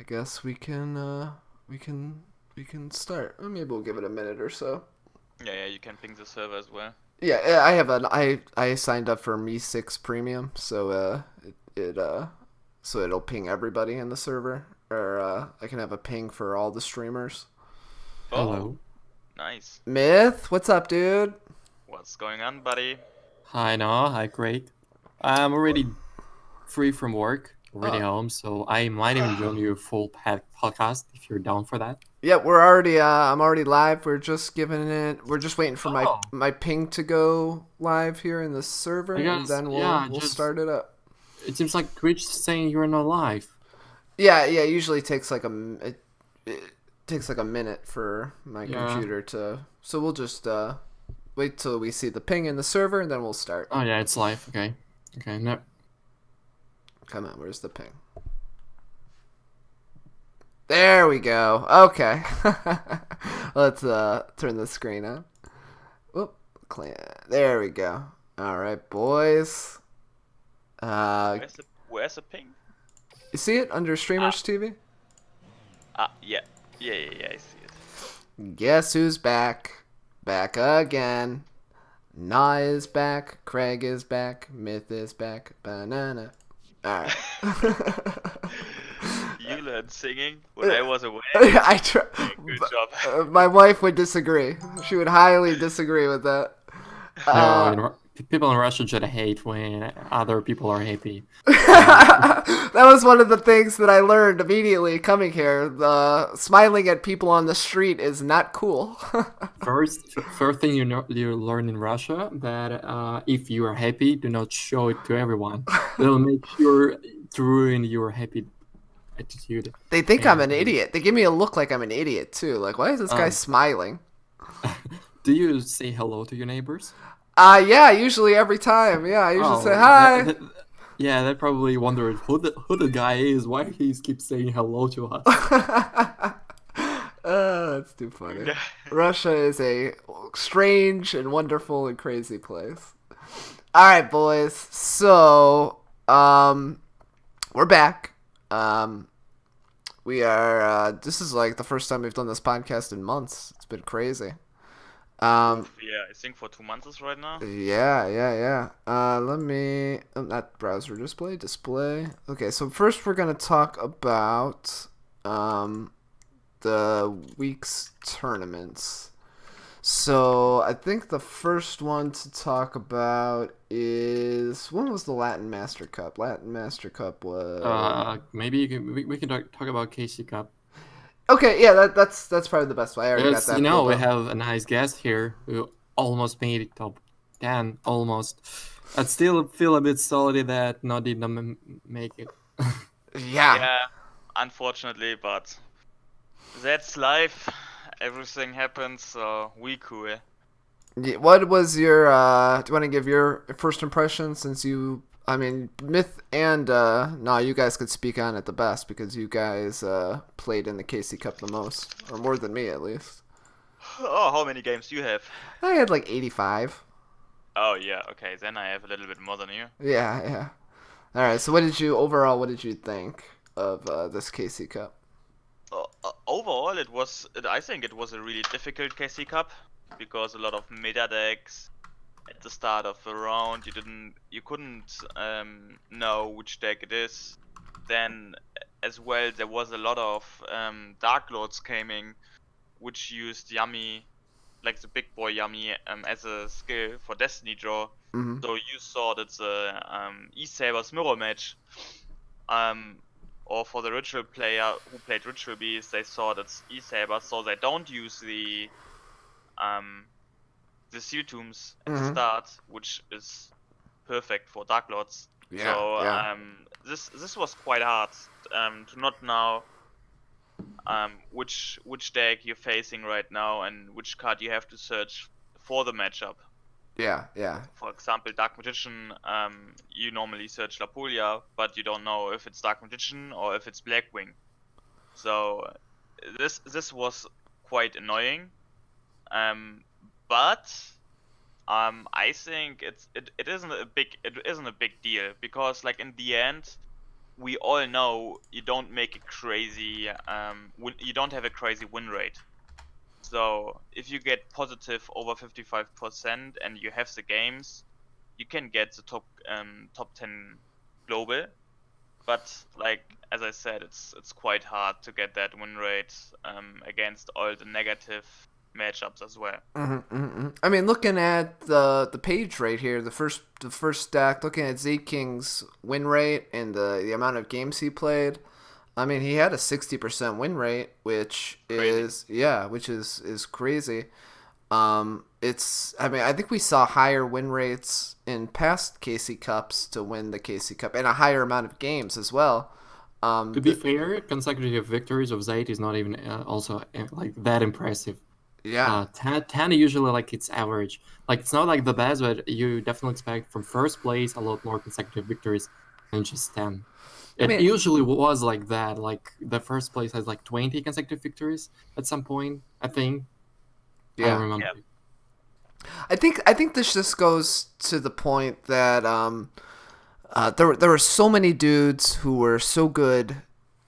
guess we can start. Maybe we'll give it a minute or so. Yeah, you can ping the server as well. Yeah, I signed up for Me6 Premium, so so it'll ping everybody in the server, or I can have a ping for all the streamers. Oh, Hello. nice. Myth, what's up, dude? What's going on, buddy? Hi, NaW. Hi, Craig. I'm already free from work, already Oh. home, so I might even join you full podcast if you're down for that. Yeah, we're already. I'm already live. We're just giving it. We're just waiting for Oh. my ping to go live here in the server, I and guess, then we'll start it up. It seems like Twitch is saying you're not live. Yeah. Usually takes like it takes like a minute for my Yeah. computer to. So we'll just wait till we see the ping in the server, and then we'll start. Oh yeah, it's live. Okay. No. Come on, where's the ping? There we go. Okay. Let's turn the screen on. Whoop. There we go. All right, boys. Where's the ping? You see it under Streamers TV? Yeah, I see it. Guess who's back? Back again. NaW is back. Craig is back. Myth is back. Banana. All right. You learned singing when I was away. I try. Good job. My wife would disagree. She would highly disagree with that. People in Russia just hate when other people are happy. That was one of the things that I learned immediately coming here. Smiling at people on the street is not cool. First thing you learn in Russia that if you are happy, do not show it to everyone. It'll make sure to ruin your happy attitude. They think I'm an idiot. They give me a look like I'm an idiot too. Like, why is this guy smiling? Do you say hello to your neighbors? Yeah, usually every time. Yeah, I usually say hi. They probably wondered who the guy is. Why he keeps saying hello to us. That's too funny. Russia is a strange and wonderful and crazy place. All right, boys. So, we're back. We are. This is like the first time we've done this podcast in months. It's been crazy. Yeah, I think for 2 months right now. Yeah. Let me. Not browser display. Okay, so first we're gonna talk about the week's tournaments. So I think the first one to talk about is, when was the Latin Master Cup? Latin Master Cup was maybe we can talk about KC Cup. Okay, yeah, that's probably the best way. I already got that. We have a nice guest here who almost made it top 10, almost. I still feel a bit salty that NaW did not make it. Yeah, unfortunately, but that's life. Everything happens, so we cool. What was your, do you want to give your first impression, since you, I mean, Myth and NaW, you guys could speak on it the best because you guys played in the KC Cup the most, or more than me at least. Oh, how many games do you have? I had like 85. Oh yeah, okay, then I have a little bit more than you. Yeah. All right, so what did you think of this KC Cup? Overall, I think it was a really difficult KC Cup because a lot of meta decks. At the start of the round, you couldn't know which deck it is. Then, as well, there was a lot of Dark Lords coming, which used Yummy, like the big boy Yummy, as a skill for Destiny Draw. Mm-hmm. So you saw that the E-Sabers mirror match, or for the Ritual player who played Ritual Beast, they saw that's E-Sabers, so they don't use the Seal Tombs at the start, which is perfect for Dark Lords. This was quite hard to not know which deck you're facing right now and which card you have to search for the matchup. Yeah. For example, Dark Magician, you normally search Lapulia, but you don't know if it's Dark Magician or if it's Blackwing. So this was quite annoying. But I think it isn't a big deal because, like, in the end, we all know you don't make a crazy you don't have a crazy win rate. So if you get positive over 55% and you have the games, you can get the top 10 global. But like as I said, it's quite hard to get that win rate against all the negative matchups as well. I mean, looking at the page right here, the first stack, looking at Zeke King's win rate and the amount of games he played. I mean, he had a 60% win rate, which is crazy. I think we saw higher win rates in past KC Cups to win the KC Cup, and a higher amount of games as well. To be fair, consecutive victories of Zaid is not even also like that impressive. Yeah. 10 usually like it's average. Like it's not like the best, but you definitely expect from first place a lot more consecutive victories than just 10. It usually was like that. Like the first place has like 20 consecutive victories at some point, I think. Yeah. I don't remember. Yeah. I think this just goes to the point that there were so many dudes who were so good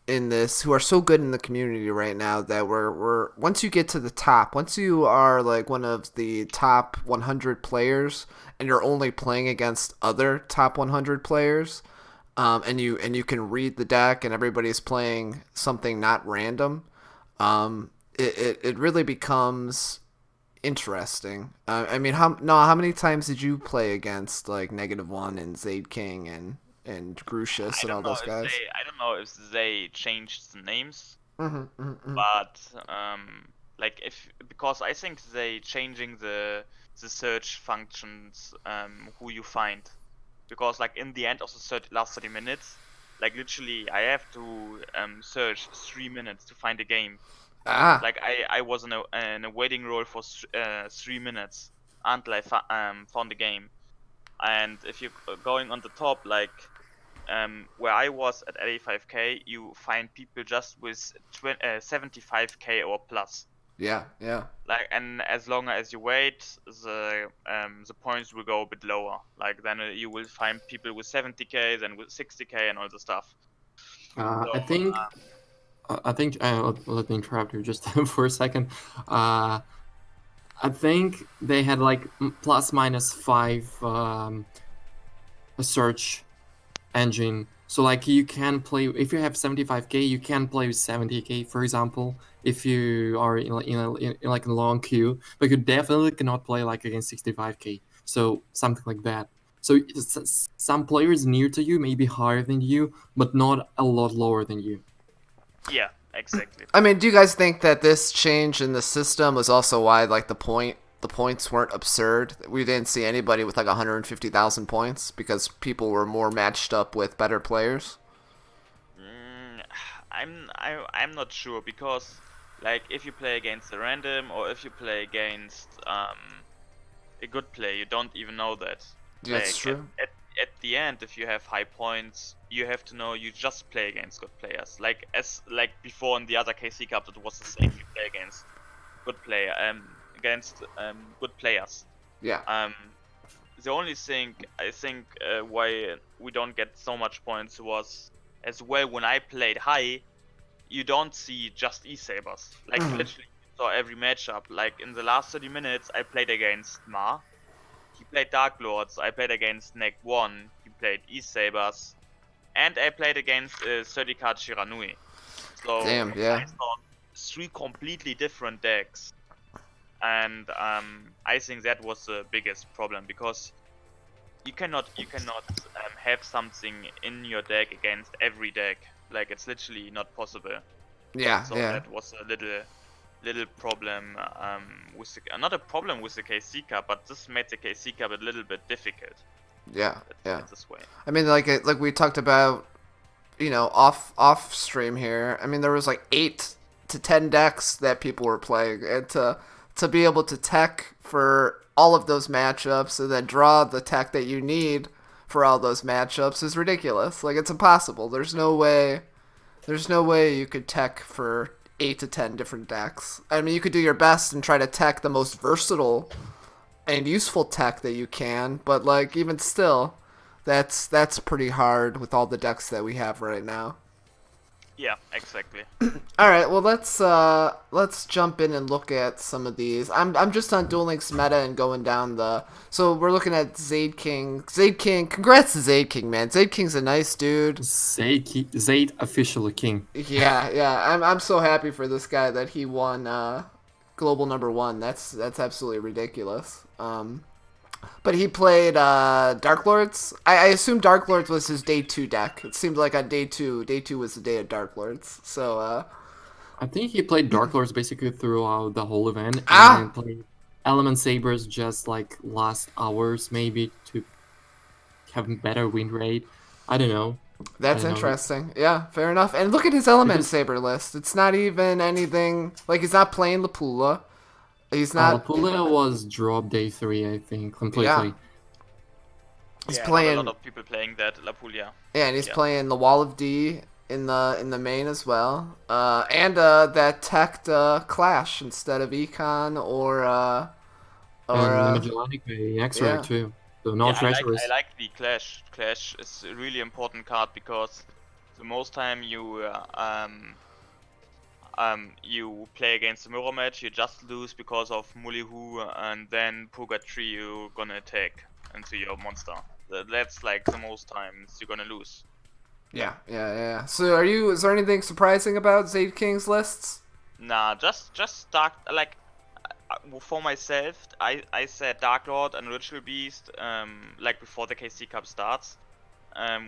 in this, who are so good in the community right now, that we're once you get to the top, once you are like one of the top 100 players and you're only playing against other top 100 players, and you can read the deck and everybody's playing something not random, it really becomes interesting. I mean, how many times did you play against like -1 and Zaid King and Grucius and all those guys? I don't know if they changed the names, Mm-hmm. but like because I think they changing the search functions who you find, because like in the end of the last 30 minutes, like literally I have to search 3 minutes to find a game. Like I was in a waiting role for 3 minutes until I found the game. And if you're going on the top, like where I was at 85k, you find people just with 75k or plus. Yeah. Like, and as long as you wait, the points will go a bit lower. Like then you will find people with 70k, then with 60k, and all the stuff. I think. Let me interrupt you just for a second. I think they had like ±5 a search engine. So like you can play, if you have 75k, you can play with 70k, for example, if you are in like a long queue, but you definitely cannot play like against 65k. So something like that. So some players near to you may be higher than you, but not a lot lower than you. Yeah, exactly. I mean, do you guys think that this change in the system was also why like the points weren't absurd? We didn't see anybody with like 150,000 points because people were more matched up with better players. I'm not sure, because like if you play against a random or if you play against a good player, you don't even know that. That's like, true. At the end, if you have high points, you have to know you just play against good players. Like before in the other KC Cup, it was the same. You play against good players. Yeah. The only thing I think why we don't get so much points was, as well, when I played high, you don't see just E-Sabers. Like literally you saw every matchup. Like in the last 30 minutes, I played against Ma. He played Dark Lords. I played against NaW. He played E-Sabers. And I played against 30 card Shiranui. So Damn, yeah. I saw 3 completely different decks. And I think that was the biggest problem, because you cannot have something in your deck against every deck. Like, it's literally not possible. Yeah. So that was a little problem with not a problem with the KC Cup, but this made the KC Cup a little bit difficult. Yeah. This way. I mean, like we talked about, off stream here. I mean, there was like 8 to 10 decks that people were playing, and to be able to tech for all of those matchups and then draw the tech that you need for all those matchups is ridiculous. Like, it's impossible. There's no way you could tech for 8 to 10 different decks. I mean, you could do your best and try to tech the most versatile and useful tech that you can, but like even still, That's pretty hard with all the decks that we have right now. Yeah, exactly. All right, well let's jump in and look at some of these. I'm just on Duel Links meta and going down the. So we're looking at Zaid King. Zaid King, congrats to Zaid King, man. Zaid King's a nice dude. Zaid official king. Yeah. I'm so happy for this guy that he won global #1. That's absolutely ridiculous. But he played Dark Lords. I assume Dark Lords was his day 2 deck. It seemed like on day 2 was the day of Dark Lords. So I think he played Dark Lords basically throughout the whole event Ah! and played Element Sabers just like last hours maybe to have better win rate. I don't know. That's I don't know. interesting. Yeah, fair enough. And look at his Element Because- Saber list. It's not even anything like he's not playing Lapula. He's not. Lapula was drop day 3, I think, completely. Yeah. He's Yeah, playing. not a lot of people playing that Lapulia. Yeah, and he's Yeah. playing the Wall of D in the main as well, and that teched Clash instead of Econ or And Magellanic Bay X-Ray yeah. too. So no Yeah, treasures. I like the Clash. Clash is a really important card because the most time you play against the mirror match, you just lose because of Mulihu, and then Purgatory you're gonna attack into your monster. That's like the most times you're gonna lose. Yeah. So is there anything surprising about Zaid King's lists? Nah, just Dark, like for myself, I said Dark Lord and Ritual Beast, like before the KC Cup starts,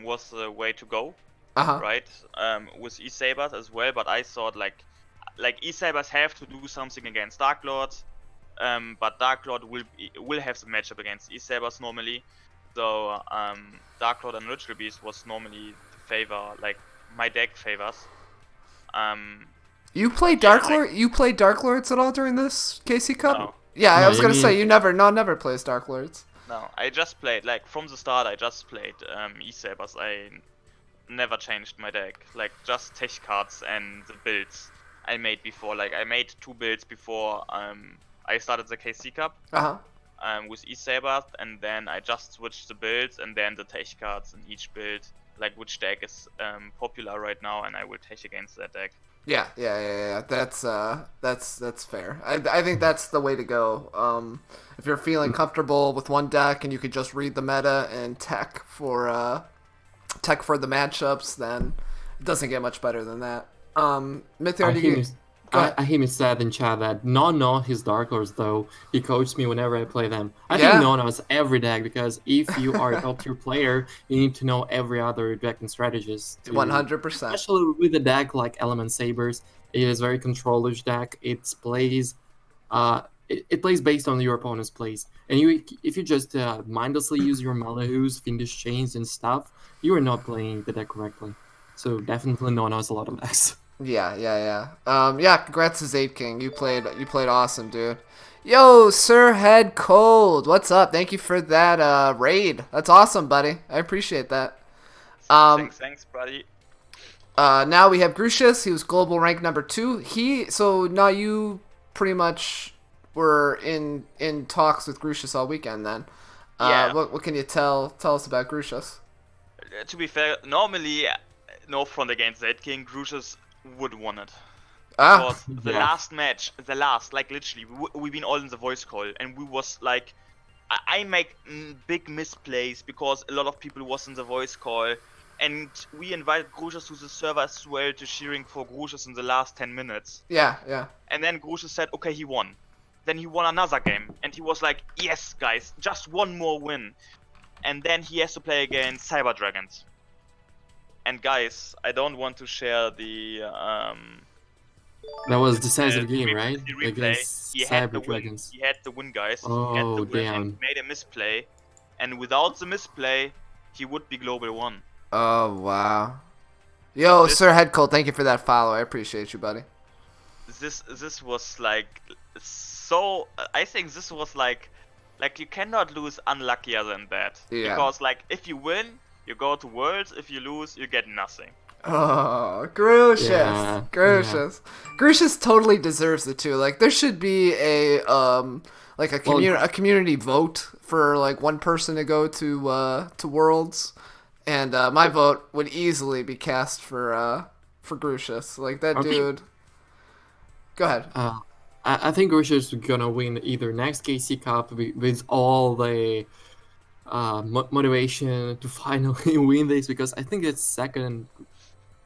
was the way to go, Uh-huh. right? With E-Sabers as well, but I thought like E-Sabers have to do something against Dark Lord, but Dark Lord will have the matchup against E-Sabers normally. So Dark Lord and Ritual Beast was normally the favor, like my deck favors. You play Dark Lord? You play Dark Lords at all during this KC Cup? No. Yeah, I No, was you gonna say mean- you never plays Dark Lords. No, I just played, like, from the start I just played E-Sabers. I never changed my deck. Like, just tech cards and the builds I made before. Like, I made 2 builds before I started the KC Cup Uh huh. with E-Sabers, and then I just switched the builds and then the tech cards in each build. Like, which deck is popular right now, and I will tech against that deck. Yeah. That's fair. I think that's the way to go. If you're feeling comfortable with one deck and you could just read the meta and tech for the matchups, then it doesn't get much better than that. Mythic, Ahim said in chat that no his Dark Lords though. He coaches me whenever I play them. I Yeah. think no is every deck because if you are a top tier player, you need to know every other deck and strategies. 100%. Especially with a deck like Element Sabers, it is very controllish deck. It plays based on your opponent's plays, and if you just mindlessly use your Malahus, Fiendish Chains, and stuff, you are not playing the deck correctly. So definitely no knows a lot of decks. Yeah. Congrats to Zaid King. You played awesome, dude. Yo, Sir Head Cold, what's up? Thank you for that raid. That's awesome, buddy. I appreciate that. Thanks, buddy. Now we have Grucius. He was global rank #2. So now you pretty much were in talks with Grucius all weekend then. Yeah. What can you tell us about Grucius? To be fair, normally, no front against Zed King, Grucius would won it. Because the Yeah. last match, like literally, we been all in the voice call, and we was like, I make big misplays because a lot of people was in the voice call, and we invited Grucius to the server as well to cheering for Grucius in the last 10 minutes. Yeah. And then Grucius said, okay, he won. Then he won another game, and he was like, yes, guys, just one more win. And then he has to play against Cyber Dragons. And guys, I don't want to share the That was decisive game, the right? replay. Against He had the Cyber win. Dragons. He had the win, guys. He had Oh, the win damn. and made a misplay. And without the misplay, he would be global 1. Oh wow. Yo, This- Sir Head Cold, thank you for that follow. I appreciate you, buddy. This was like so. I think this was like you cannot lose unluckier than that. Yeah. Because like if you win, you go to Worlds. If you lose, you get nothing. Oh, Grucius. Yeah, Grucius. Grucius totally deserves it too. Like there should be a like a community vote for like one person to go to Worlds, and my vote would easily be cast for Grucius. Like that dude. Go ahead. I think Grucius is gonna win either next KC Cup with all the motivation to finally win this, because I think it's second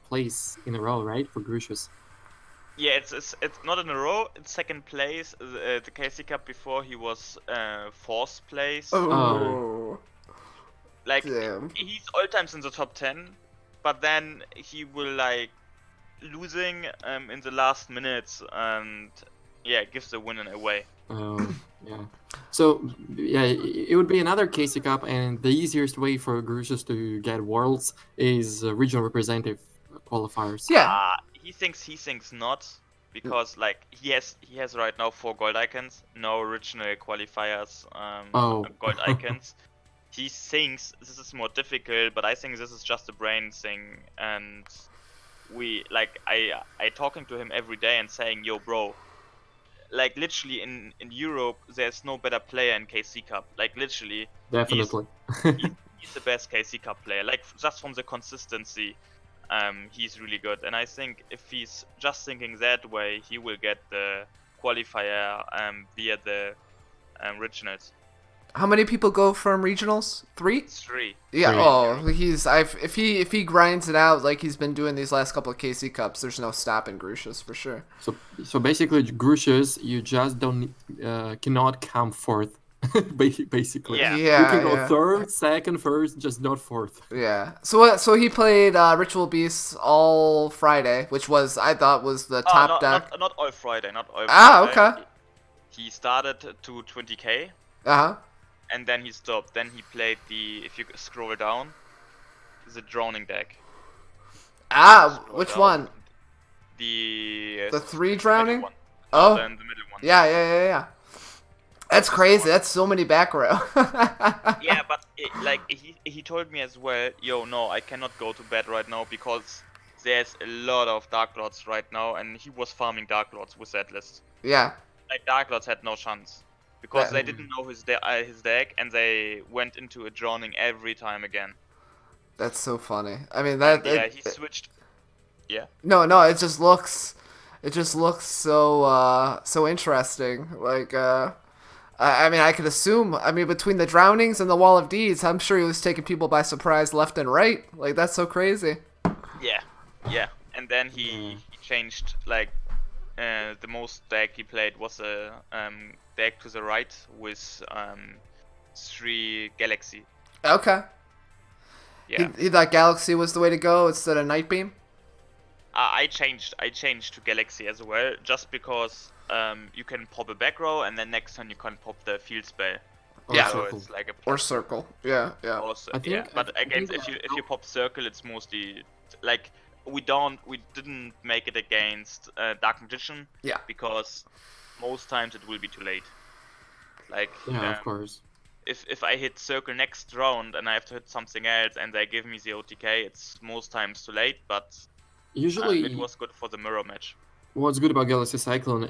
place in a row, right, for Grucius. Yeah, it's not in a row. It's second place. The KC Cup before he was fourth place. Oh. Like Damn. he's all times in the top 10, but then he will like losing in the last minutes and gives the win away. Yeah. So yeah, it would be another KC Cup, and the easiest way for Grucius to get Worlds is regional representative qualifiers. Yeah. He thinks not, because like he has right now 4 gold icons, no original qualifiers gold icons. He thinks this is more difficult, but I think this is just a brain thing, and I talking to him every day and saying, yo bro, like literally in Europe there's no better player in KC Cup. Like literally Definitely. he's the best KC Cup player. Like just from the consistency, he's really good. And I think if he's just thinking that way, he will get the qualifier via the regionals. How many people go from regionals? 3? 3. Yeah. 3. Oh, if he grinds it out like he's been doing these last couple of KC Cups, there's no stopping Grucius for sure. So basically, Grucius, you just cannot come fourth. Basically, Yeah. Yeah. you can go yeah. third, second, first, just not fourth. Yeah. So he played Ritual Beasts all Friday, which I thought was the top deck. Not all Friday, not all Friday. Okay. He started to 20k. Uh-huh. And then he stopped. Then he played if you scroll down, the drowning deck. Which one? The 3 drowning? one. Oh. Then the middle one. Yeah. That's crazy. That's so many back row. Yeah, but he told me as well, yo, no, I cannot go to bed right now because there's a lot of Dark Lords right now, and he was farming Dark Lords with that list. Yeah. Like Dark Lords had no chance. Because they didn't know his deck, and they went into a drowning every time again. That's so funny. I mean He switched. Yeah. No, it just looks so interesting. Like I mean I could assume, between the drownings and the Wall of Deeds, I'm sure he was taking people by surprise left and right. Like that's so crazy. Yeah. And then he changed the most deck he played was a deck to the right with 3 Galaxy. Okay. Yeah. He thought Galaxy was the way to go instead of Nightbeam? I changed to Galaxy as well, just because you can pop a back row and then next turn you can pop the field spell. Yeah. So it's like a Or Circle. Yeah. Also, I think- But I again, think- if you pop Circle, it's mostly like we didn't make it against Dark Magician. Yeah. Because most times it will be too late. Like Yeah, of course. if I hit Circle next round and I have to hit something else and they give me the OTK, it's most times too late. But Usually, it was good for the mirror match. what's good about Galaxy Cyclone,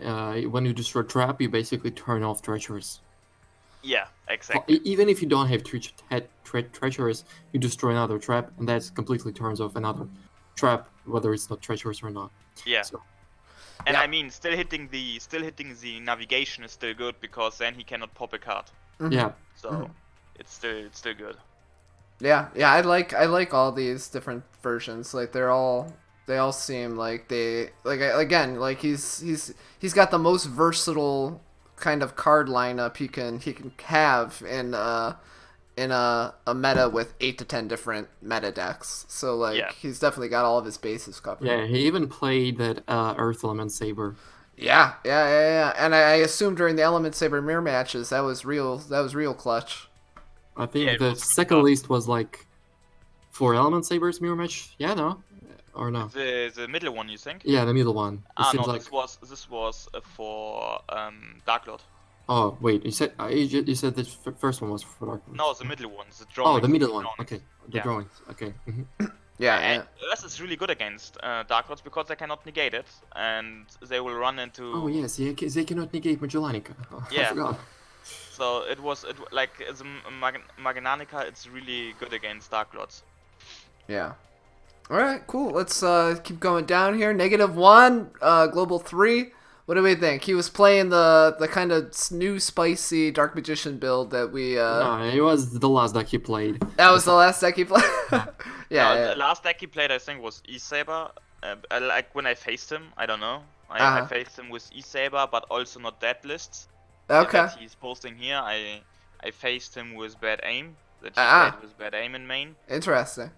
when you destroy trap, you basically turn off treacherous. Yeah, exactly. Even if you don't have treacherous, you destroy another trap, and that completely turns off another trap, whether it's not treacherous or not. Yeah. So, And Yeah. I mean, still hitting the navigation is still good because then he cannot pop a card. yeah. So it's still good. Yeah, I like all these different versions. Like they all seem like he's got the most versatile kind of card lineup he can have in a meta with 8 to 10 different meta decks. So he's definitely got all of his bases covered. Yeah, he even played that Earth Element Saber. Yeah. And I assume during the Element Saber mirror matches that was real clutch. I think Yeah, it the was good second stuff. list was like 4 Element Sabers mirror match. Yeah, no? Or no? The middle one, you think? Yeah, the middle one. It No, seems like... this was for Dark Lord. Oh, wait, you said the first one was for Dark Lord. No, the middle one, the drawing. Oh, the middle one. drawings. Okay, the Yeah. drawings. Okay. Yeah, And Earth is really good against Dark Lords because they cannot negate it, and they will run into. Oh yes, yeah, they cannot negate Magellanica. I Yeah. forgot. So like as a Magnanica, it's really good against Dark Lords. yeah. All right, cool. Let's keep going down here. -1, global 3. What do we think? He was playing the kind of new spicy Dark Magician build that we. No, it was the last deck he played. That was the last deck he played. Yeah, yeah. The last deck he played, I think, was E-Saber. Like when I faced him, I don't know. I Uh-huh. faced him with E-Saber, but also not dead lists. Okay. That he's posting here. I faced him with bad aim. That he Ah. played with bad aim in main. Interesting.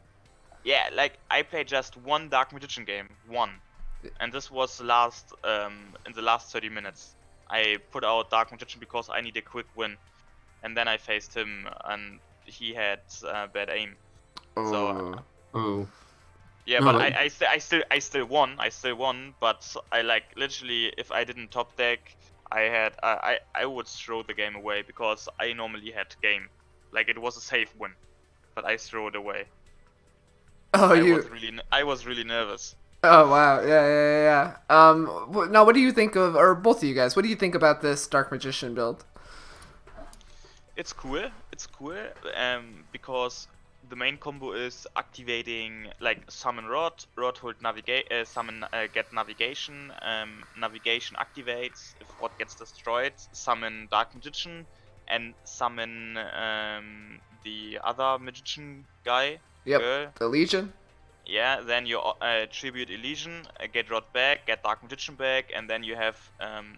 Yeah, like I played just one Dark Magician game, one, and this was last in the last 30 minutes. I put out Dark Magician because I need a quick win, and then I faced him, and he had bad aim. So Oh. yeah, No, but but- I still won. I still won, but I like literally if I didn't top deck, I would throw the game away because I normally had game, like it was a safe win, but I threw it away. Oh, I was really nervous. Oh wow, yeah. Now what do you think of, or both of you guys? What do you think about this Dark Magician build? It's cool. Because the main combo is activating like summon Rod, hold navigate, summon get navigation, navigation activates if Rod gets destroyed, summon Dark Magician, and summon the other magician guy. Yep, Girl. the Legion. Yeah, then you tribute Elysian, get Rod back, get Dark Magician back, and then you have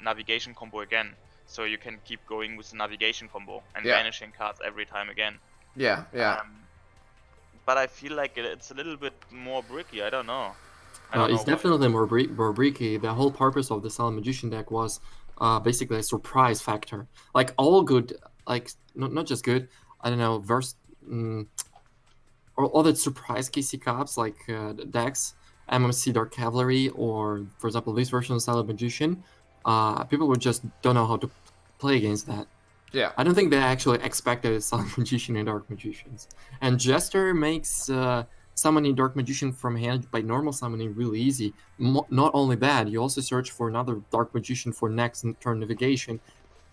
navigation combo again. So you can keep going with the navigation combo and banishing cards every time again. Yeah. But I feel like it's a little bit more bricky. I don't know. It's definitely more bricky. The whole purpose of the Silent Magician deck was basically a surprise factor. Like all good, like not just good. I don't know, or all the surprise KC Cups like decks, MMC Dark Cavalry, or for example this version of Silent Magician. People would just don't know how to play against that. Yeah. I don't think they actually expected Silent Magician and Dark Magicians. And Jester makes summoning Dark Magician from hand by normal summoning really easy. Not only that, you also search for another Dark Magician for next turn navigation.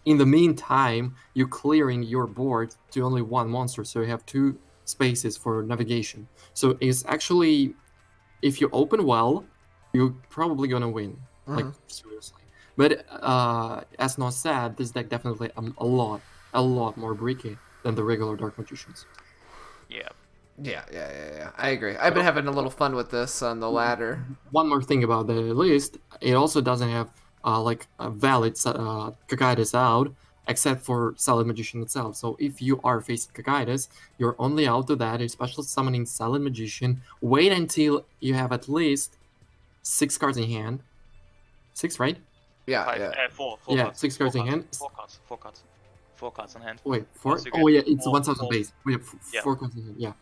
In the meantime, you're clearing your board to only one monster, so you have 2 spaces for navigation. So it's actually, if you open well, you're probably gonna win. Like seriously. But as Not said, this deck definitely a lot more bricky than the regular Dark Magicians. Yeah. Yeah. I agree. I've been having a little fun with this on the ladder. One more thing about the list, it also doesn't have like a valid Kagaitis out, except for Silent Magician itself. So if you are facing Kagaitis, you're only out to that, especially summoning Silent Magician. Wait until you have at least 6 cards in hand. 6, right? Yeah. Four Yeah, cards. 6 cards in hand. Four cards in hand. Wait, 4? Once you Oh get yeah, it's four- 1000 four- base. We have Yeah. 4 cards in hand, yeah.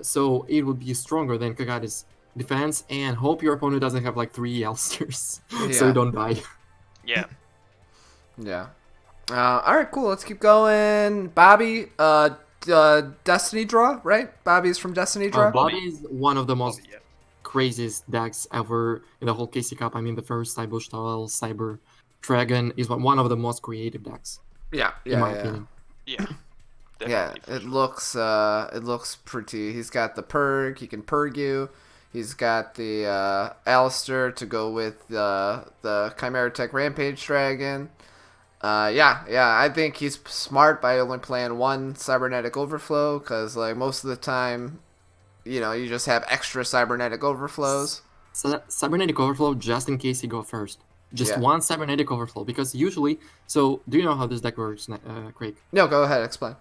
So it would be stronger than Kagaitis defense, and hope your opponent doesn't have like 3 Elsters, so Yeah. you don't die. Yeah. Yeah. All right, cool. Let's keep going. Bobby, Destiny Draw, right? Bobby's from Destiny Draw. Bobby is one of the most Yeah. craziest decks ever in the whole KC Cup. I mean, the first Cyber Style, Cyber Dragon is one of the most creative decks, Yeah. in my opinion. Yeah. Yeah, Definitely, for it sure. looks pretty. He's got the Purg. He can Purg you. He's got the Alistair to go with the Chimera Tech Rampage Dragon. Yeah. I think he's smart by only playing one Cybernetic Overflow, because like most of the time, you just have extra Cybernetic Overflows. So that Cybernetic Overflow, just in case you go first. Just Yeah. one Cybernetic Overflow, because usually... So, do you know how this deck works, Craig? No, go ahead, explain.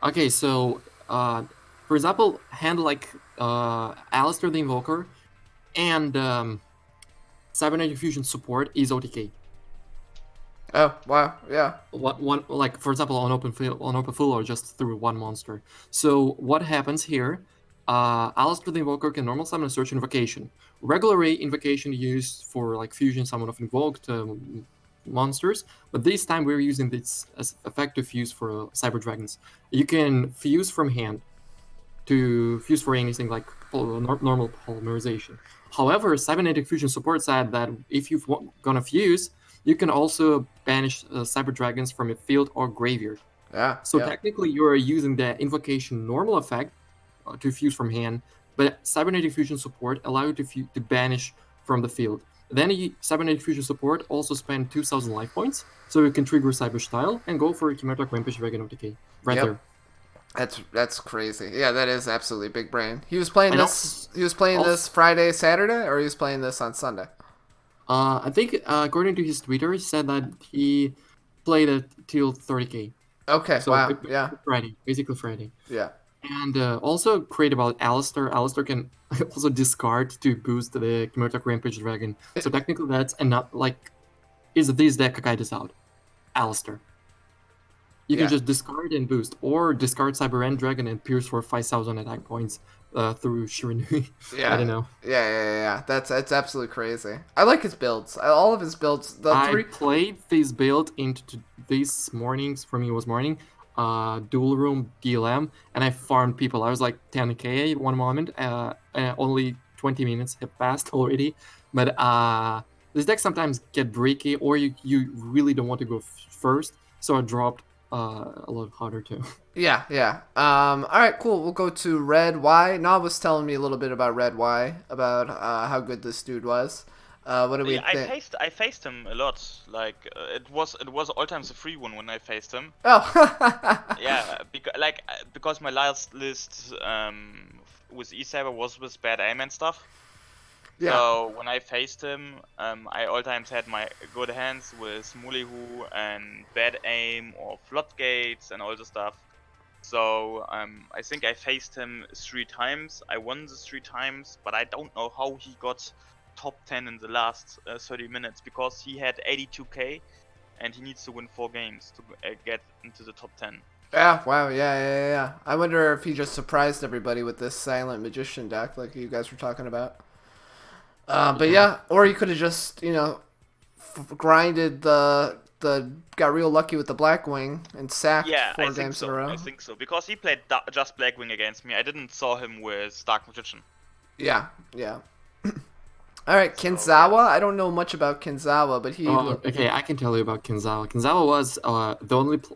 Okay, so, for example, hand like Alistair the Invoker and Cybernetic Fusion support is OTK. Oh wow, yeah. One like for example on open field or just through one monster. So what happens here? Alistair the Invoker can normal summon a search invocation. Regular invocation used for like fusion summon of invoked monsters, but this time we're using this as effective fuse for Cyber Dragons. You can fuse from hand to fuse for anything like normal polymerization. However, cybernetic fusion support said that if you're gonna fuse, you can also banish cyber dragons from a field or graveyard. Yeah. So yeah. technically, you are using the invocation normal effect to fuse from hand, but cybernetic fusion support allow you to banish from the field. Then cybernetic fusion support also spend 2,000 life points, so you can trigger cyber style and go for a Chimeric Rampage Dragon of Decay right Yep. there. That's crazy. Yeah, that is absolutely big brain. He was playing I know. this. He was playing this Friday, Saturday, or he was playing this on Sunday. I think according to his Twitter, he said that he played it till 30k. Okay. So Wow. Yeah. Friday, basically Friday. Yeah. And also great about Alistair. Alistair can also discard to boost the Chimeric Rampage Dragon. So technically that's enough. Like, is this deck guide this out? Alistair. You Yeah. can just discard and boost, or discard Cyber End Dragon and pierce for 5,000 attack points through Shiranui. Yeah. I don't know. Yeah. That's absolutely crazy. I like his builds. All of his builds. The I three. played this build into these mornings. For me, it was morning. Dual room DLM, and I farmed people. I was like 10k at one moment. Only 20 minutes have passed already. But this deck sometimes get breaky, or you really don't want to go first. So I dropped a lot harder too. Yeah. All right. Cool. We'll go to Red Y. NaW was telling me a little bit about Red Y, about how good this dude was. What do we think? I faced him a lot. Like it was all times a free one when I faced him. Oh. Yeah, because my last list with E-Saber was with bad aim and stuff. Yeah. So when I faced him, I all times had my good hands with Mulihu and bad aim or floodgates and all the stuff. So I think I faced him 3 times. I won the 3 times, but I don't know how he got top 10 in the last 30 minutes, because he had 82k and he needs to win 4 games to get into the top 10. Yeah, wow, yeah. I wonder if he just surprised everybody with this Silent Magician deck like you guys were talking about. But yeah, or he could have just, grinded got real lucky with the Blackwing and sacked 4 games in a row. I think so, because he played just Blackwing against me. I didn't saw him with Dark Magician. Yeah. All right, Kinzawa. I don't know much about Kinzawa, but he. Okay, I can tell you about Kinzawa. Kinzawa was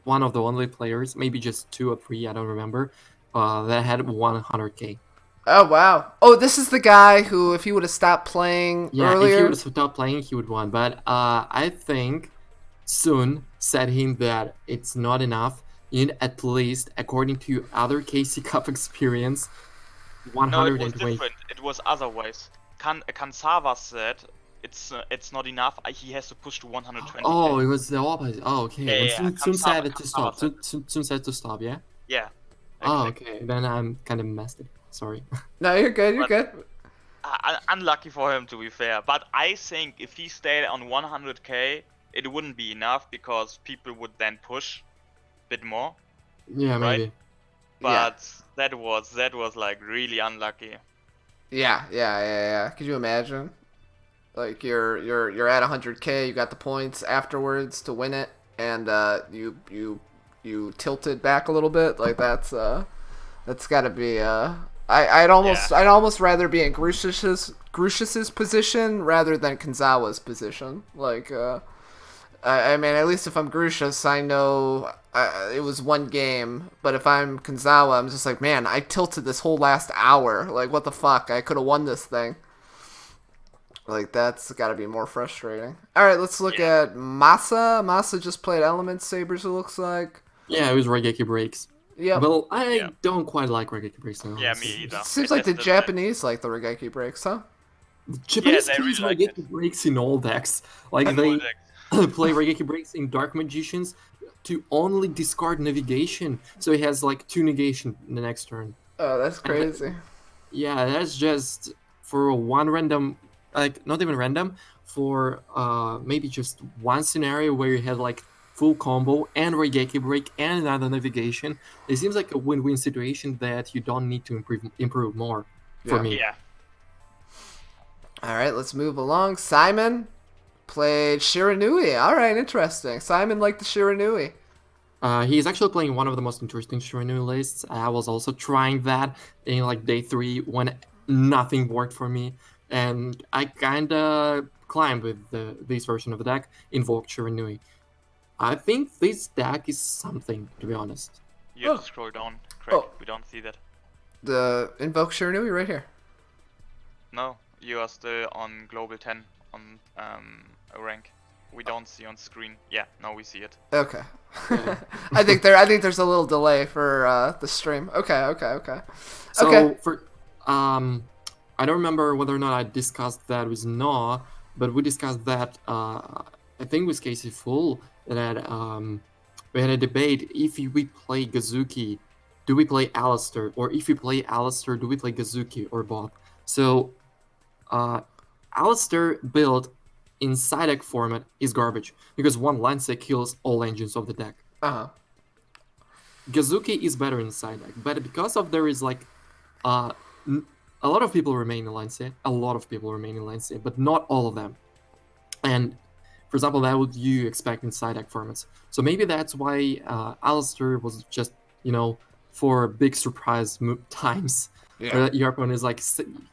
one of the only players, maybe just 2 or 3, I don't remember, that had 100k. Oh wow! Oh, this is the guy who, if he would have stopped playing earlier, if he would have stopped playing, he would won. But I think Sun said him that it's not enough. You need at least, according to other KC Cup experience, 120. No, it was different. It was otherwise. Kansawa said it's not enough. He has to push to 120. Oh, it was the opposite. Oh, okay. Yeah, and Sun said to stop. Kansawa Sun said to stop. Yeah. Yeah. Oh, Exactly. okay. Then I'm kind of messed up. Sorry. No, you're good. You're good. Unlucky for him, to be fair. But I think if he stayed on 100k, it wouldn't be enough, because people would then push a bit more. Yeah, maybe. Right? But that was like really unlucky. Yeah. Could you imagine? Like you're at 100k, you got the points afterwards to win it, and you tilted back a little bit. Like that's got to be I'd almost rather be in Grucius's position rather than Kanzawa's position. Like I mean, at least if I'm Grucius, I know it was 1 game. But if I'm Kanzawa, I'm just like, man, I tilted this whole last hour. Like, what the fuck? I could have won this thing. Like, that's got to be more frustrating. All right, let's look at Masa. Masa just played Element Sabers, it looks like. Yeah, it was Raigeki Breaks. Yeah. Well, I don't quite like Raigeki Breaks now. Yeah, me either. Seems like the Japanese like the Regeki Breaks, huh? Japanese they plays really like Raigeki Breaks in all decks. Like they play Raigeki Breaks in Dark Magicians to only discard navigation, so he has like 2 negation in the next turn. Oh, that's crazy. Yeah, that's just for 1 random, like not even random, for maybe just 1 scenario where you had like full combo and Raigeki Break and another navigation. It seems like a win-win situation that you don't need to improve more for me. Yeah. All right, let's move along. Simon played Shiranui. All right, interesting. Simon liked the Shiranui. He's actually playing one of the most interesting Shiranui lists. I was also trying that in like day 3 when nothing worked for me, and I kinda climbed with this version of the deck, Invoked Shiranui. I think this deck is something, to be honest. You have to scroll down, Craig. Oh. We don't see that. The Invoke Shiranui right here. No, you are still on Global 10 on a rank. We don't see on screen. Yeah, now we see it. Okay. I think there's a little delay for the stream. Okay. So for I don't remember whether or not I discussed that with NaW, but we discussed that I think with Casey Full that we had a debate if we play Gazuki, do we play Alistair, or if we play Alistair, do we play Gazuki or both? So Alistair build in side deck format is garbage because one Lancet kills all engines of the deck. Gazuki is better in side deck, but because of there is like a lot of people remain in Lancet, but not all of them. And for example, that would you expect in side deck formats. So maybe that's why Alistair was just, for big surprise times. Yeah. Your opponent is like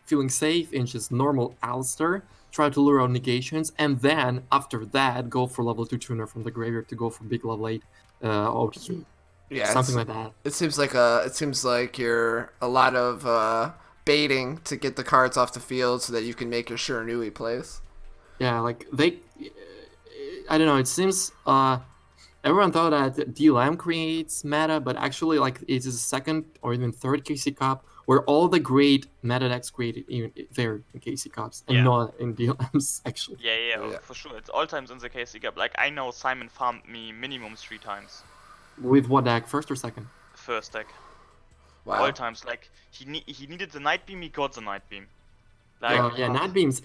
feeling safe in just normal Alistair, try to lure out negations, and then after that go for level 2 tuner from the graveyard to go for big level 8 OTK. Yeah, something like that. It seems like you're a lot of baiting to get the cards off the field so that you can make your Shiranui plays. Yeah, like I don't know, it seems everyone thought that DLM creates meta, but actually like it is a second or even third KC Cup where all the great meta decks created even there in KC Cups and not in DLMs actually. Yeah, for sure. It's all times in the KC Cup. Like I know Simon farmed me minimum 3 times. With what deck? First or second? First deck. Wow. All times. Like he needed the Night Beam, he got the Night Beam. Like, Night Beams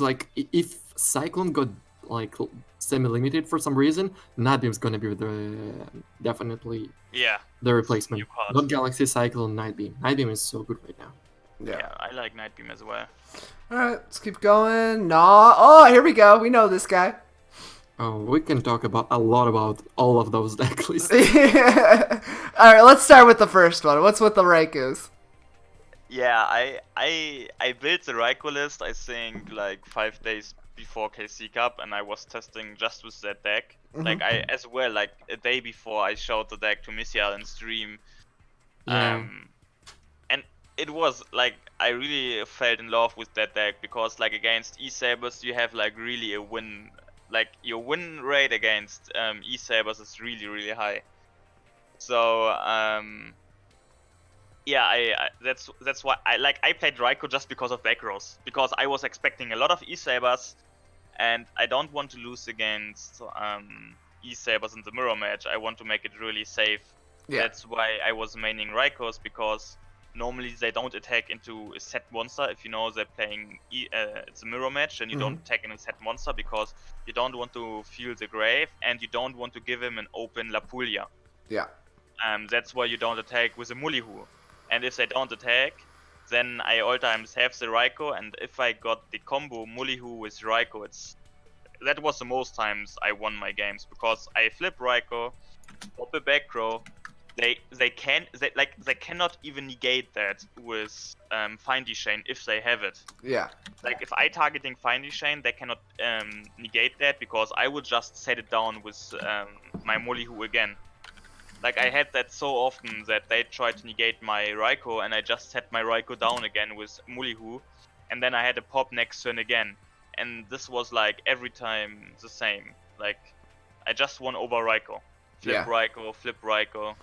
like if Cyclone got like semi-limited for some reason, Night Beam's gonna be definitely the replacement. Not Galaxy Cyclone, Night Beam. Night Beam is so good right now. Yeah, I like Night Beam as well. Alright, let's keep going. NaW. Oh, here we go. We know this guy. Oh, we can talk about a lot about all of those deck lists. Alright, let's start with the first one. What's with the Raikus? Yeah, I built the Raikou list, I think, like 5 days before KC Cup, and I was testing just with that deck. Mm-hmm. Like I as well, like a day before I showed the deck to Misyal in stream. Yeah. And it was like I really fell in love with that deck because like against E-Sabers you have like really a win, like your win rate against E-Sabers is really, really high. So yeah, that's why I played Raikou just because of back rows, because I was expecting a lot of E-Sabers, and I don't want to lose against E-Sabers in the mirror match. I want to make it really safe. Yeah. That's why I was maining Raikous, because normally they don't attack into a set monster. If you know they're playing it's a mirror match, and you don't attack in a set monster because you don't want to feel the grave, and you don't want to give him an open Lapulia. Yeah. That's why you don't attack with a Mulihu. And if they don't attack, then I all times have the Raikou, and if I got the combo Mulihu with Raikou, that was the most times I won my games, because I flip Raikou, pop a back row. They cannot even negate that with Findy Chain if they have it. Yeah. Like if I targeting Findy Chain, they cannot negate that, because I would just set it down with my Mulihu again. Like I had that so often that they tried to negate my Raikou, and I just set my Raikou down again with Mulihu, and then I had a pop next turn again. And this was like every time the same. Like I just won over Raikou. Flip Raikou,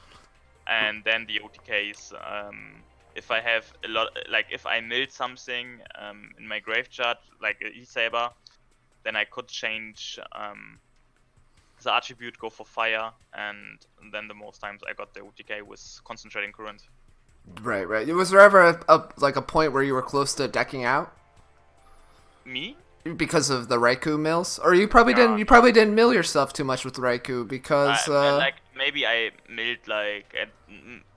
and then the OTKs. If I have a lot, like if I milled something in my graveyard, like an E-Saber, then I could change the attribute, go for fire, and then the most times I got the OTK with concentrating current. Right. Was there ever a point where you were close to decking out? Me? Because of the Raikou mills, or you probably didn't. You probably didn't mill yourself too much with Raikou because. Like maybe I milled like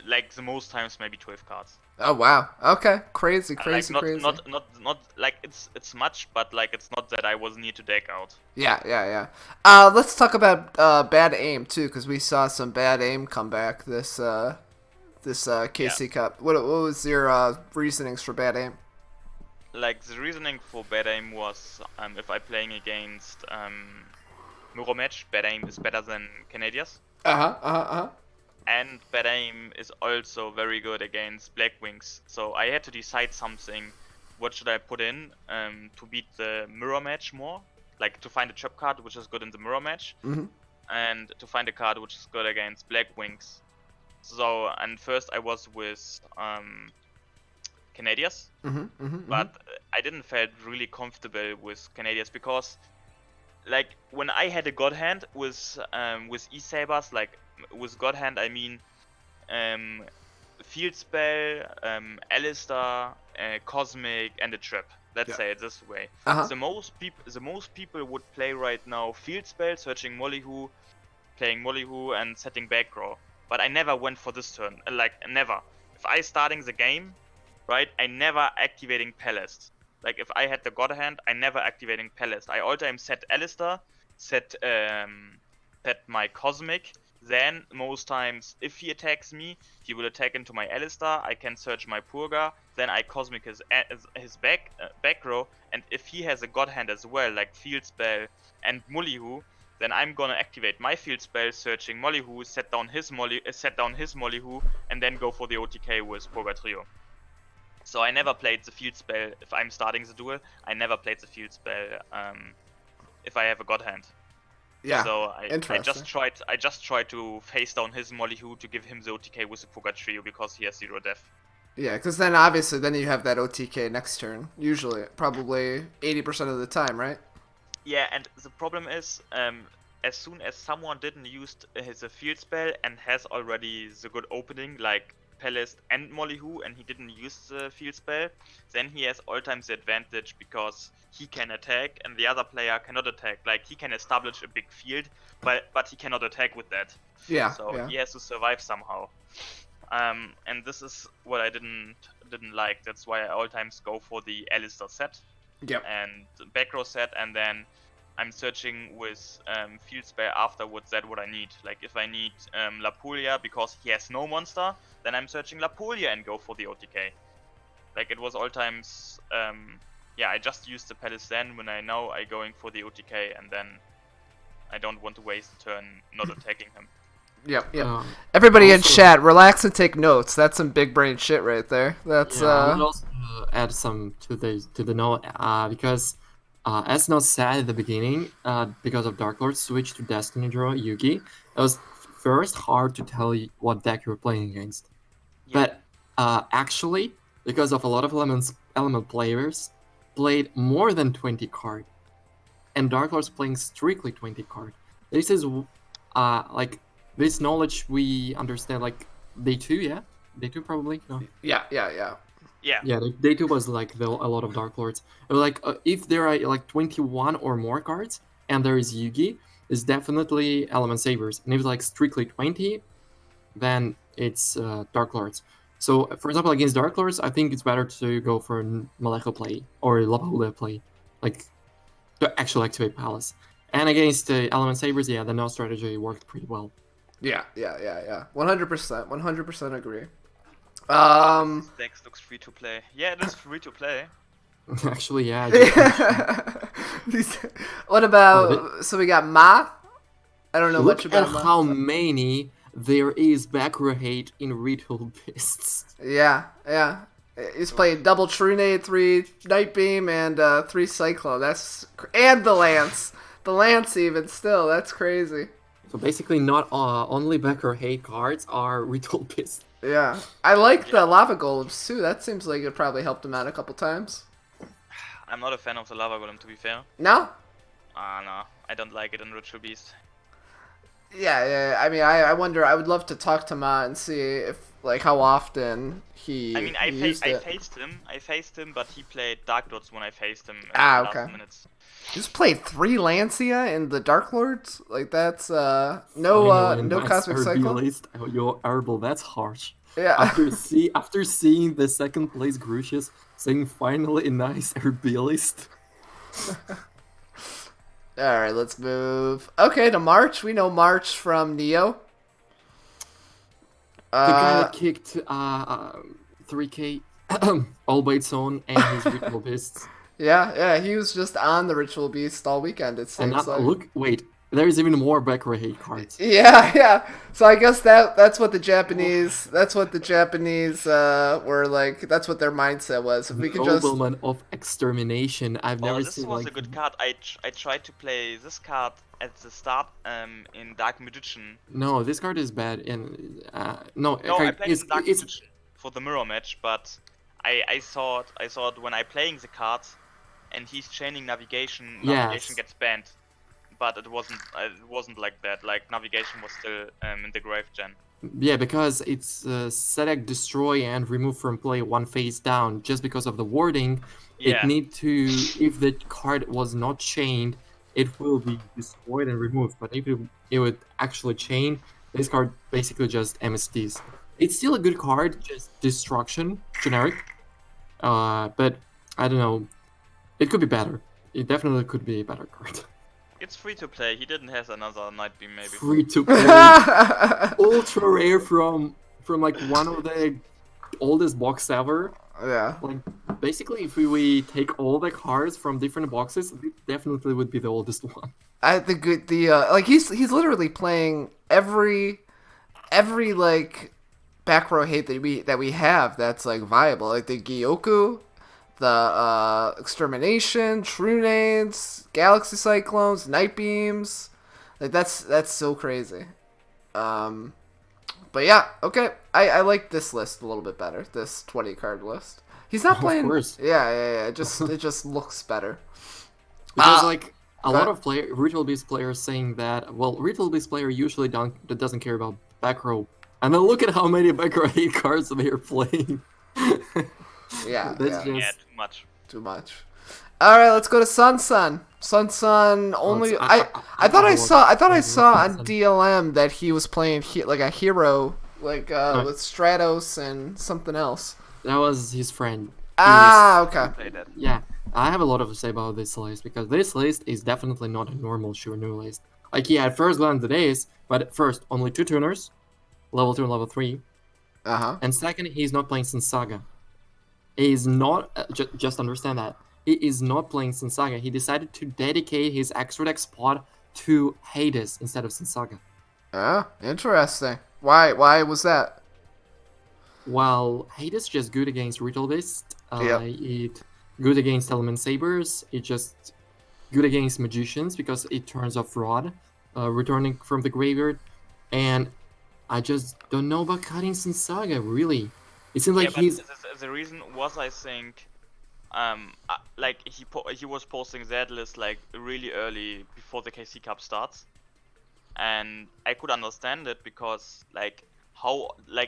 like the most times maybe 12 cards. Oh wow. Okay. Crazy, Like crazy, not crazy. not like it's much, but like it's not that I was near to deck out. Yeah, yeah, yeah. Let's talk about bad aim too, because we saw some bad aim come back this Yeah. KC Cup. What was your reasonings for bad aim? Like the reasoning for bad aim was if I'm playing against Muro match, bad aim is better than Canadias. And bad aim is also very good against Black Wings. So I had to decide something. What should I put in to beat the mirror match more? Like to find a trap card which is good in the mirror match, Mm-hmm. and to find a card which is good against Black Wings. So and first I was with Canadias, Mm-hmm. Mm-hmm. but I didn't felt really comfortable with Canadias because like when I had a God Hand with E-Sabers, like with God Hand I mean Field Spell, Alistair, Cosmic, and a Trap. Let's Yeah. say it this way. Uh-huh. The most people would play right now Field Spell, searching Mollyhoo, playing Mollyhoo, and setting back row. But I never went for this turn. Like never. If I starting the game, right, I never activating Palace. Like if I had the God Hand, I never activating Palace. I all time set Alistair, set my Cosmic. Then most times, if he attacks me, he will attack into my Alistair. I can search my Purga. Then I Cosmic his back row. And if he has a God Hand as well, like Field Spell and Mollyhoo, then I'm gonna activate my Field Spell, searching Mollyhoo, set down his Mollyhoo, and then go for the OTK with Purga Trio. So I never played the Field Spell if I'm starting the duel. I never played the Field Spell if I have a God Hand. Yeah. So I Interesting. just tried to face down his Mollyhoo to give him the OTK with the Purga Trio because he has 0 death. Yeah, because then obviously then you have that OTK next turn. Usually, probably 80% of the time, right? Yeah, and the problem is, as soon as someone didn't use his Field Spell and has already the good opening, like Palace and Mollyhoo, and he didn't use the Field Spell, then he has all times the advantage because he can attack and the other player cannot attack. Like he can establish a big field, but he cannot attack with that. Yeah. So Yeah. he has to survive somehow. And this is what I didn't like. That's why I all times go for the Alistair set Yep. and back row set, and then I'm searching with Field Spell afterwards. That's what I need. Like if I need Lapulia because he has no monster, then I'm searching Lapulia and go for the OTK. Like it was all times. Yeah, I just used the Palace then when I know I going for the OTK, and then I don't want to waste a turn not attacking him. Yep. Yep. Uh, Everybody in also- chat, relax and take notes. That's some big brain shit right there. That's Yeah, I would also add some to the note because as Note said at the beginning, because of Dark Lord switch to Destiny Draw Yugi, it was first hard to tell you what deck you were playing against. Yeah. But actually, because of a lot of element players played more than 20 card, and Dark Lord's playing strictly 20 card. This is like this knowledge we understand like day 2, yeah? Day 2 probably? No. yeah. Yeah. Yeah, day 2 was like a lot of Dark Lords. Like if there are like 21 or more cards and there is Yugi, it's definitely Element Sabers. And if it's like strictly 20, then it's Dark Lords. So for example, against Dark Lords, I think it's better to go for Maleko play or Lapahula play, like to actually activate Palace. And against Element Sabers, yeah, the no strategy worked pretty well. Yeah. 100%. 100% agree. This deck looks free to play. Yeah, it is free to play. Actually, yeah. What about? So we got Ma. I don't know much Look at about Ma. how many there is back row hate in Ritual Beasts. Yeah. He's playing double Trunade, 3 Night Beam, and 3 Cyclone. And the Lance. The Lance even still. That's crazy. So basically, not only back row hate cards are Ritual Beasts. Yeah. I like the Lava Golems too. That seems like it probably helped him out a couple times. I'm not a fan of the Lava Golem, to be fair. No? No, I don't like it in Ritual Beast. Yeah. I mean, I wonder. I would love to talk to Ma and see if like how often he. I mean, he used it. I faced him, but he played Dark Lords when I faced him in Ah, the last okay. minutes. You just played 3 Lancia in the Dark Lords? Like that's no Finally, Cosmic nice RB Cycle? list. Oh, your Arbol, that's harsh. Yeah. After seeing the second place Grucius saying finally a nice RB list. Alright, let's move. Okay, to March. We know March from NaW. The guy that kicked 3K all by its own and his ritual beasts. Yeah, he was just on the Ritual Beast all weekend, it And seems like. look, wait, there's even more back row hate cards. Yeah. So I guess that's what the Japanese were like. That's what their mindset was. If we could just Nobleman of Extermination. I've never This seen was like a good card. I tried to play this card at the start in Dark Magician. No, this card is bad. And no, No, I played it's, in Dark it's Magician for the mirror match, but I saw it when I playing the card, and he's chaining navigation. Navigation Yes. gets banned, but it wasn't like that. Like navigation was still in the grave gen. yeah, because it's select, destroy, and remove from play one face down. Just because of the wording, Yeah. it need to. If the card was not chained, it will be destroyed and removed. But if it would actually chain, this card basically just MSTs. It's still a good card, just destruction, generic. But I don't know. It could be better. It definitely could be a better card. It's free to play. He didn't have another Night Beam maybe. Free to play, ultra rare from like one of the oldest box ever. yeah. Like basically, if we take all the cards from different boxes, it definitely would be the oldest one. I think like he's literally playing every like back row hate that we have that's like viable, like the Gyoku, the Extermination, True Nades, Galaxy Cyclones, Night Beams, like that's so crazy. But yeah, okay, I like this list a little bit better. This 20 card list. He's not Of playing. course. Yeah. It just looks better. Because like a go lot ahead. of Ritual Beast players saying that, well, Ritual Beast player usually doesn't care about back row. And then look at how many back row hate cards they are playing. Yeah, That's yeah. Yeah, just Too much. All right, let's go to Sun. Sun only. I thought I saw on DLM that he was playing like a hero, like with Stratos and something else. that was his friend. Ah, okay. Play that. Yeah, I have a lot to say about this list because this list is definitely not a normal Shurnu list. Like, yeah, at first glance it is, but at first only 2 tuners, level 2 and level 3, and second, he's not playing Sin Saga. He is not, just understand that, he is not playing Sin Saga. He decided to dedicate his extra deck spot to Hades instead of Sin Saga. Ah, interesting. Why was that? While Hades just good against Ritual Beast, Yep. it good against Element Sabers, it just good against Magicians because it turns off Rod, returning from the graveyard, and I just don't know about cutting Sin Saga, really. It seems like yeah, he's... but the reason was I think, like he was posting that list like really early before the KC Cup starts, and I could understand it because like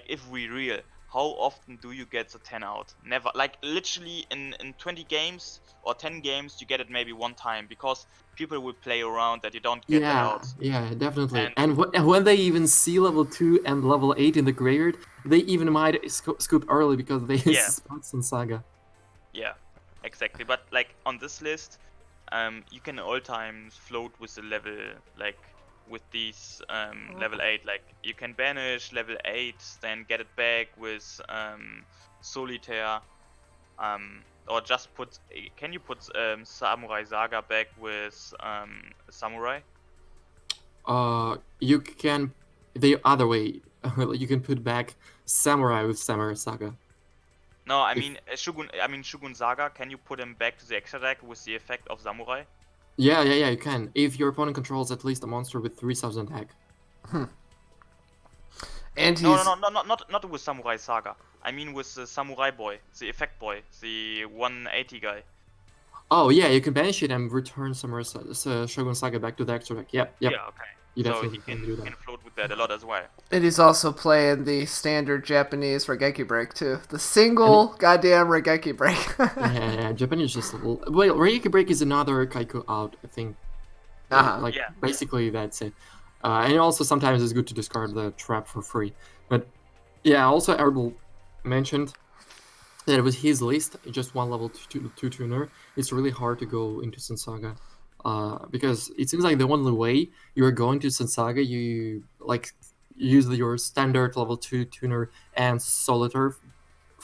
if we real, how often do you get the 10 out? Never. Like literally in 20 games or 10 games you get it maybe one time because people will play around that you don't get that out. Yeah, definitely. And- And when they even see level 2 and level 8 in the graveyard, they even might scoop early because they Yeah. spot Sin Saga. Yeah, exactly. But like on this list, you can all times float with the level, like with these level 8. Like you can banish level 8, then get it back with Solitaire, or just put. Can you put Samurai Saga back with Samurai? You can the other way. You can put back Samurai with Samurai Saga. No, I mean Shogun Saga. Can you put him back to the extra deck with the effect of Samurai? Yeah, you can. If your opponent controls at least a monster with 3000 attack. And he's No, not with Samurai Saga. I mean with the Samurai Boy, the Effect Boy, the 180 guy. Oh yeah, you can banish it and return Shogun Saga back to the extra deck. Yep. Yeah, okay. You So definitely he can do that. can float with that a lot as well. And he's also playing the standard Japanese Regeki break too. The single goddamn Regeki break. Yeah, Japanese just a little. Well, Reiki Break is another Kaiku out, I think. Like, Yeah. basically, that's it. And also, sometimes it's good to discard the trap for free. But, yeah, also, Erbil mentioned that it was his list, just one level 2 tuner. It's really hard to go into Sun Saga. Because it seems like the only way you're going to Sun Saga, you, like, use your standard level 2 tuner and Solitaire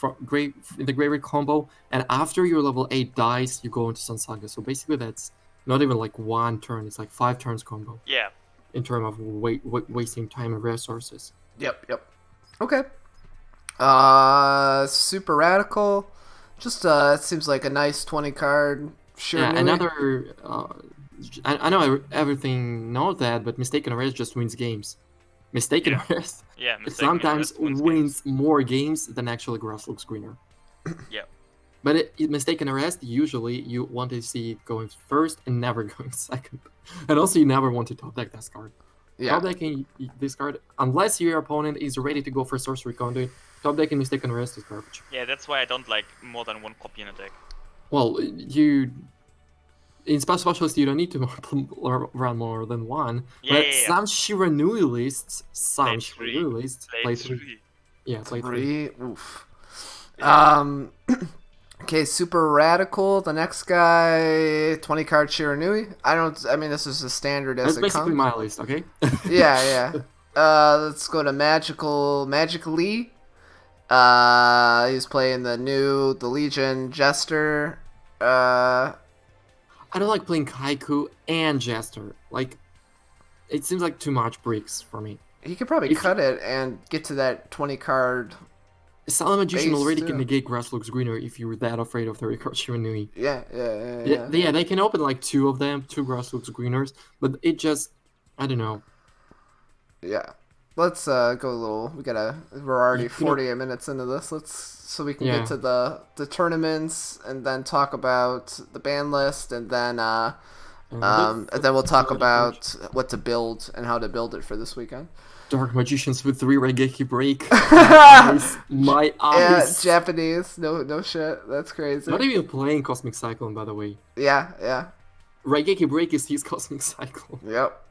in the Graveyard combo, and after your level 8 dies, you go into Sun Saga. So basically, that's not even like one turn; it's like 5 turns combo. Yeah. In terms of wasting time and resources. Yep. Okay. Super radical. Just it seems like a nice 20 card. Sure. Yeah, another. I know everything know that, but Mistaken Arrest just wins games. Mistaken Arrest Yeah. Mistaken sometimes Arrest wins wins more games than actually Grasslook Screener. Yeah. But Mistaken Arrest, usually you want to see it going first and never going second. And also you never want to top deck this card. Yeah. Top decking this card, unless your opponent is ready to go for Sorcery Conduit, top decking Mistaken Arrest is garbage. Yeah, that's why I don't like more than one copy in a deck. Well, in Specialist you don't need to run more than one, but some Shiranui lists, play 3. Yeah, play 3. Oof. Yeah. Okay, super radical. The next guy, 20 card Shiranui. I mean, this is a standard as That's it basically comes. my list, okay? Yeah. Let's go to Magic Lee. He's playing the Legion Jester. I don't like playing Kaiku and Jester. Like, it seems like too much bricks for me. He could probably cut it and get to that 20 card. Silent Magician already too. can negate Grasslook's Greener if you were that afraid of 30 card Shiranui. Yeah. Yeah, they can open like 2 of them, 2 Grasslook's Greeners, but it just, I don't know. Yeah. Let's go a little. We're already 48 minutes into this. So we can get to the tournaments and then talk about the ban list and then we'll talk about what to build and how to build it for this weekend. Dark Magicians with 3 Regeki Break. My Yeah, eyes. Japanese. No shit. That's crazy. Not even playing Cosmic Cyclone, by the way. Yeah. Regeki Break is his Cosmic Cyclone. Yep.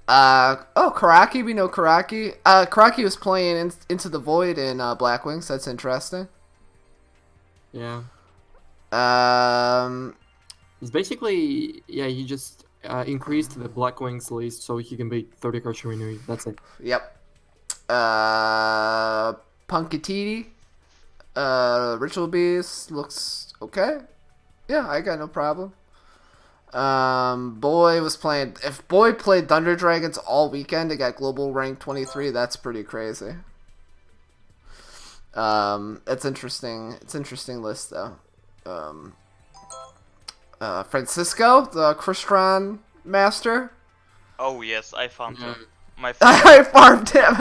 Karaki. We know Karaki. Karaki was playing Into the Void in Black Wings. That's interesting. Yeah. It's basically, he just increased the Black Wings list so he can beat 30 card Shiranui. That's it. Yep. Punkatiti. Ritual Beast looks okay. Yeah, I got no problem. If Boy played Thunder Dragons all weekend to get global rank 23, that's pretty crazy. It's interesting. It's interesting list though. Francisco, the Crystron master. Oh yes, I farmed him. My I farmed him.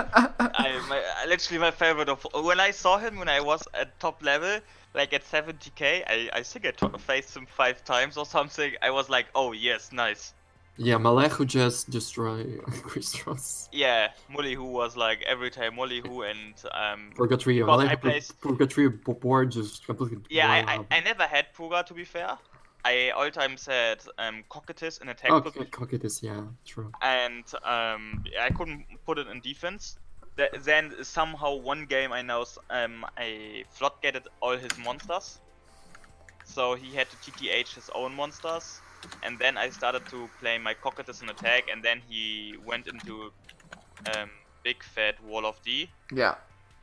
Literally my favorite of when I saw him when I was at top level, like at 70k. I think I faced him 5 times or something. I was like, oh yes, nice. Yeah, Malechu just destroy Crystros. Yeah, Mullihu was like every time Mullihu and Purgatrio. Purgatrio board just completely. Yeah, I never had Purga to be fair. I all times had Cocytus in attack. Cocytus, yeah, true. And I couldn't put it in defense. Then somehow one game I know I floodgated all his monsters. So he had to TTH his own monsters. And then I started to play my Cocytus in attack, and then he went into big fat Wall of D. Yeah.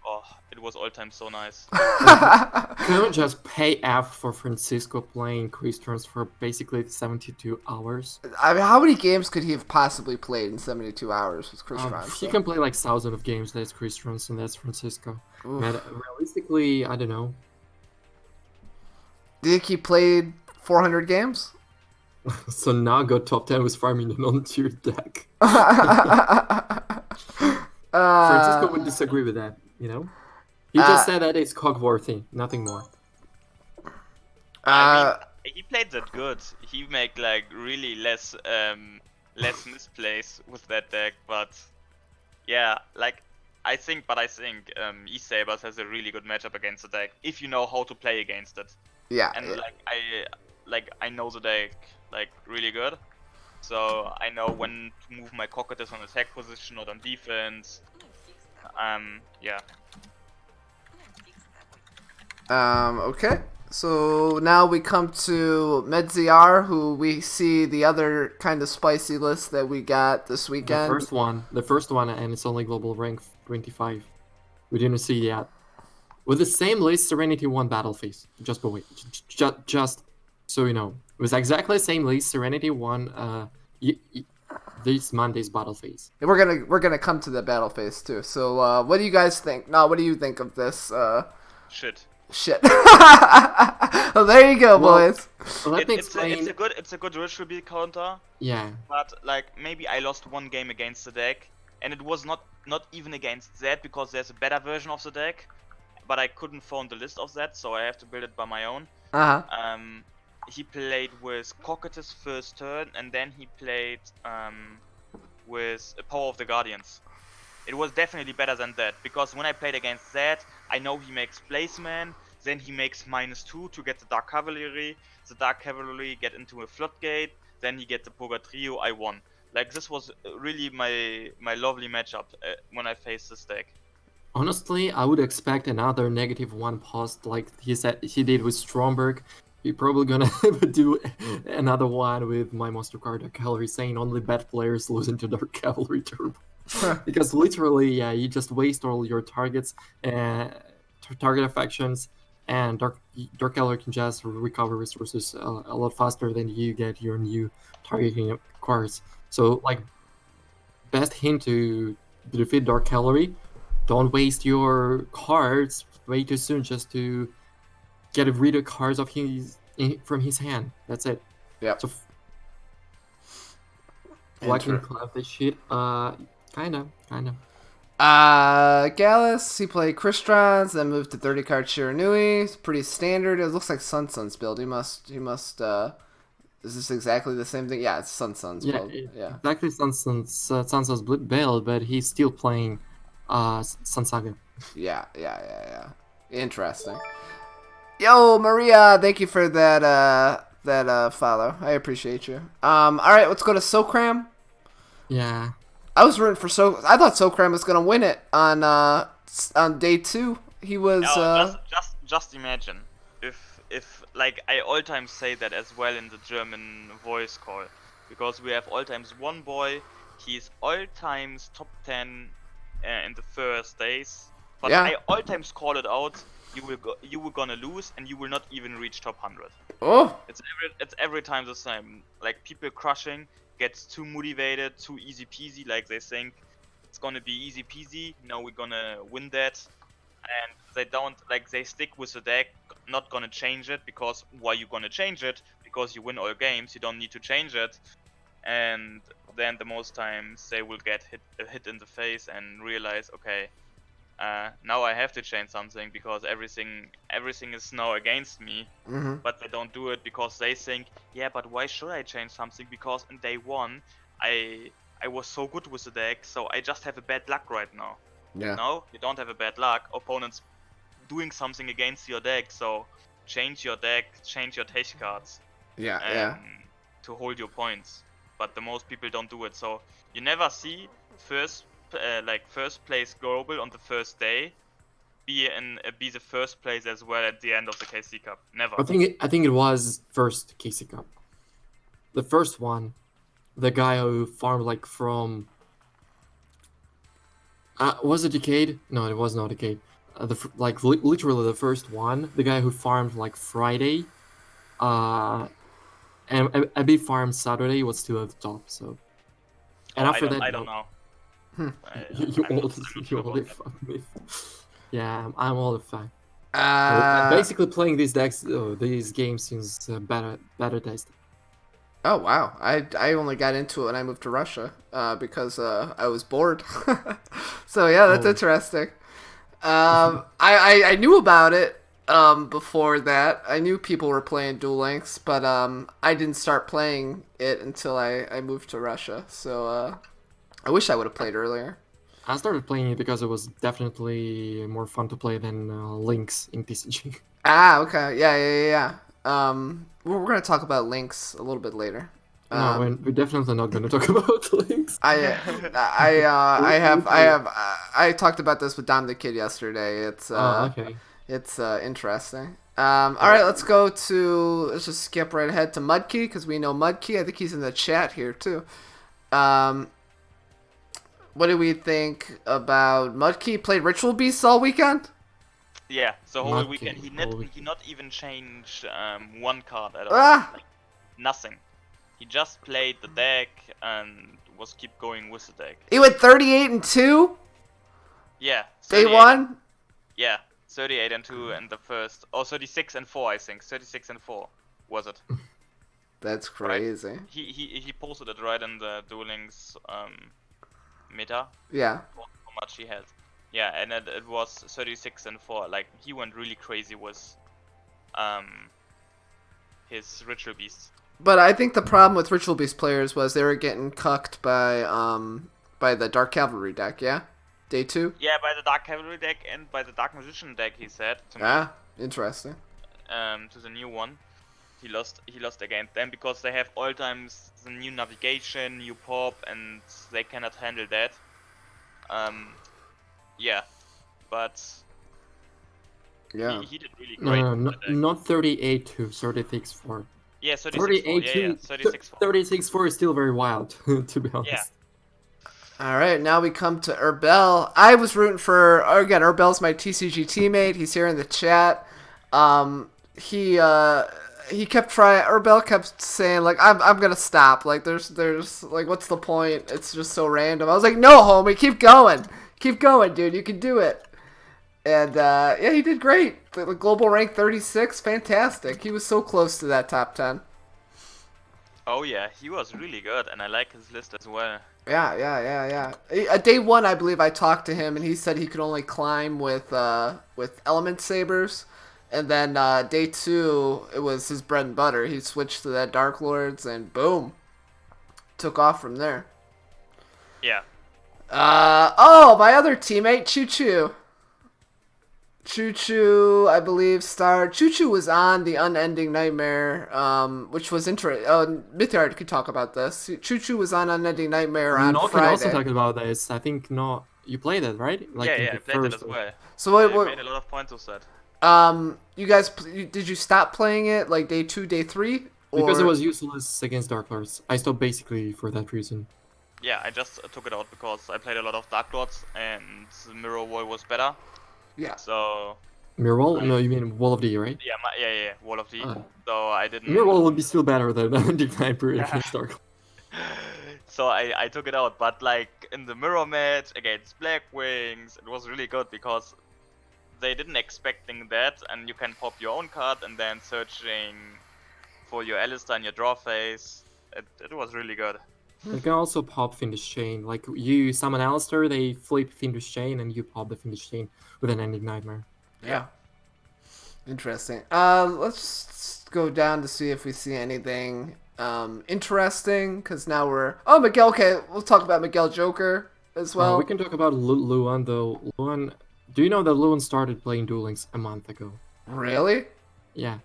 Oh, it was all time so nice. Can we just pay F for Francisco playing Crystons for basically 72 hours? I mean, how many games could he have possibly played in 72 hours with Crystron? He can play like 1,000 of games. That's Crystons and that's Francisco. But realistically, I don't know. Do you think he played 400 games? So now got top 10 with farming an on-tier deck. Francisco would disagree with that, you know? He just said that it's cog-worthy, nothing more. I mean, he played that good. He make like really less less misplays with that deck, but yeah, like I think E-Sabers has a really good matchup against the deck if you know how to play against it. Yeah. And yeah. I know the deck like really good, so I know when to move my Cockatoo on attack position or on defense. Yeah. Okay. So now we come to Medziar, who we see the other kind of spicy list that we got this weekend. The first one, and it's only global rank 25. We didn't see yet. With the same list, Serenity won Battle Phase. Just so you know, it was exactly the same list. Serenity won this Monday's Battle Phase. And we're gonna come to the battle phase too. So what do you guys think? No, what do you think of this? Shit. Well, there you go, boys. Let me explain. It's a good ritual beat counter. Yeah. But like maybe I lost one game against the deck, and it was not even against that because there's a better version of the deck, but I couldn't find the list of that, so I have to build it by my own. He played with Cockatoo's first turn, and then he played with Power of the Guardians. It was definitely better than that, because when I played against that, I know he makes Placeman, then he makes -2 to get the Dark Cavalry, the Dark Cavalry get into a Floodgate, then he gets the Poga Trio, I won. Like, this was really my lovely matchup when I faced this deck. Honestly, I would expect another -1 post like he did with Stromberg. You're probably gonna do another one with my Monster Card Dark Cavalry, saying only bad players lose into Dark Cavalry Turbo. Because literally, yeah, you just waste all your targets and target affections, and Dark Cavalry can just recover resources a lot faster than you get your new targeting cards. So, like, best hint to defeat Dark Cavalry: don't waste your cards way too soon just to get rid of cards from his hand. That's it. Yeah. So, I can clap this shit. Kind of. Gallus, he played Kristrons, then moved to 30 card Shiranui. It's pretty standard. It looks like Sun's build. He must is this exactly the same thing? Yeah, it's Sun's build. Yeah. Exactly Sun's build, but he's still playing Sun Saga. Yeah. Interesting. Yo, Maria, thank you for that follow. I appreciate you. All right, let's go to Sokram. Yeah. I was rooting for I thought Sokram was gonna win it on day 2. He was. Just imagine if like I all times say that as well in the German voice call, because we have all times one boy. He's all times top 10 in the first days, but I all times call it out. You were gonna lose, and you will not even reach top 100. Oh. It's every time the same. Like, people crushing gets too motivated, too easy peasy. Like, they think it's gonna be easy peasy. No, we're gonna win that, and they don't, like, they stick with the deck, not gonna change it, because why you gonna change it? Because you win all games, you don't need to change it. And then the most times they will get hit in the face and realize, okay, now I have to change something because everything is now against me. Mm-hmm. But they don't do it because they think, yeah, but why should I change something? Because in day 1 I was so good with the deck, so I just have a bad luck right now. Yeah. No, you don't have a bad luck. Opponents doing something against your deck, so change your deck, change your Tech cards. Yeah. To hold your points. But the most people don't do it, so you never see first place global on the first day be the first place as well at the end of the KC Cup. Never. I think it was first KC Cup. The first one, the guy who farmed like from was it Decade? No, it was not Decade. Literally the first one, the guy who farmed like Friday, and a big farm Saturday was still at the top. So, and after that, I don't know. You all fuck me. Yeah, I'm all the fan. Uh, Basically, playing these games since better taste. Oh wow! I only got into it when I moved to Russia because I was bored. So yeah, that's interesting. I knew about it before that. I knew people were playing Duel Links, but I didn't start playing it until I moved to Russia. So I wish I would have played earlier. I started playing it because it was definitely more fun to play than Lynx in TCG. Ah, okay. Yeah. We're gonna talk about Links a little bit later. No, we're definitely not going to talk about Lynx. I talked about this with Dom the Kid yesterday. It's okay. It's interesting. All right, let's just skip right ahead to Mudkey because we know Mudkey. I think he's in the chat here too. What do we think about Mudkey? Played Ritual Beasts all weekend? Yeah, the whole Mudkey, weekend. He not even changed one card at all. Like, nothing. He just played the deck and was keep going with the deck. He went 38-2? Yeah. Day one? Yeah, 38-2 and the first. Oh, 36-4, I think. 36-4 was it? That's crazy. Right. He posted it right in the Duel Links meta. Yeah. How much he had. Yeah, and it was 36-4. Like, he went really crazy with his Ritual Beasts. But I think the problem with Ritual Beast players was they were getting cucked by the Dark Cavalry deck, yeah? Day 2? Yeah, by the Dark Cavalry deck and by the Dark Magician deck, he said to me. Ah, interesting. To the new one. He lost against them because they have all times the new navigation, new pop, and they cannot handle that. Yeah. But Yeah. he did really great. No, not 38-2, 36-4. Yeah, 36-4. 36-4. 36-4 is still very wild, to be honest. Yeah. All right, now we come to Urbel. I was rooting for, again, Urbel's my TCG teammate. He's here in the chat. He kept trying, Urbel kept saying, like, I'm gonna stop. Like, there's, like, what's the point? It's just so random. I was like, no, homie, keep going. Keep going, dude. You can do it. And, yeah, he did great. The global rank 36, fantastic. He was so close to that top 10. Oh yeah, he was really good, and I like his list as well. Yeah. Day 1, I believe I talked to him, and he said he could only climb with Element Sabers. And then day 2, it was his bread and butter. He switched to that Dark Lords, and boom, took off from there. Yeah. My other teammate, Choo Choo. Choo Choo, I believe, starred. Choo Choo was on the Unending Nightmare, which was interesting. Mythyard could talk about this. Choo Choo was on Unending Nightmare on No, Friday. can also talk about this. I think you played it, right? Like I played it as well. So I made a lot of points with that. You guys, did you stop playing it like day 2, day 3? Because it was useless against Dark Lords. I stopped basically for that reason. Yeah, I just took it out because I played a lot of Dark Lords and the Mirror Wall was better. Yeah. So. Mirror Wall? No, you mean Wall of D, right? Yeah, Wall of D. So I didn't. Mirror Wall would be still better than Divine Period against Dark Lords. So I took it out, but like in the mirror match against Black Wings, it was really good because they didn't expecting that, and you can pop your own card and then searching for your Alistair and your draw phase. It was really good. You can also pop Fiendish Chain. Like, you summon Alistair, they flip Fiendish Chain, and you pop the Fiendish Chain with an Ending Nightmare. Yeah. Interesting. Let's go down to see if we see anything interesting, because now we're... Oh, Miguel, okay, we'll talk about Miguel Joker as well. We can talk about Luan, though. Luan... Do you know that Luan started playing Duel Links a month ago? Really? Yeah.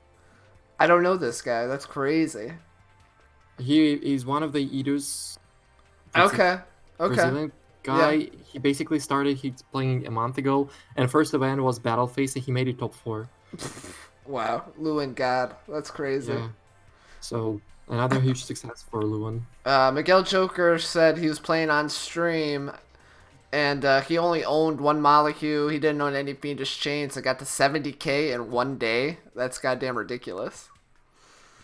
I don't know this guy. That's crazy. He is one of the Idus. Okay. Brazilian guy. Yeah. He basically started playing a month ago, and first event was Battle Phase, and he made it top 4. Wow, Luan God, that's crazy. Yeah. So another huge success for Luan. Miguel Joker said he was playing on stream, and he only owned one molecule. He didn't own any Fiendish Chains. So got to 70k in one day. That's goddamn ridiculous.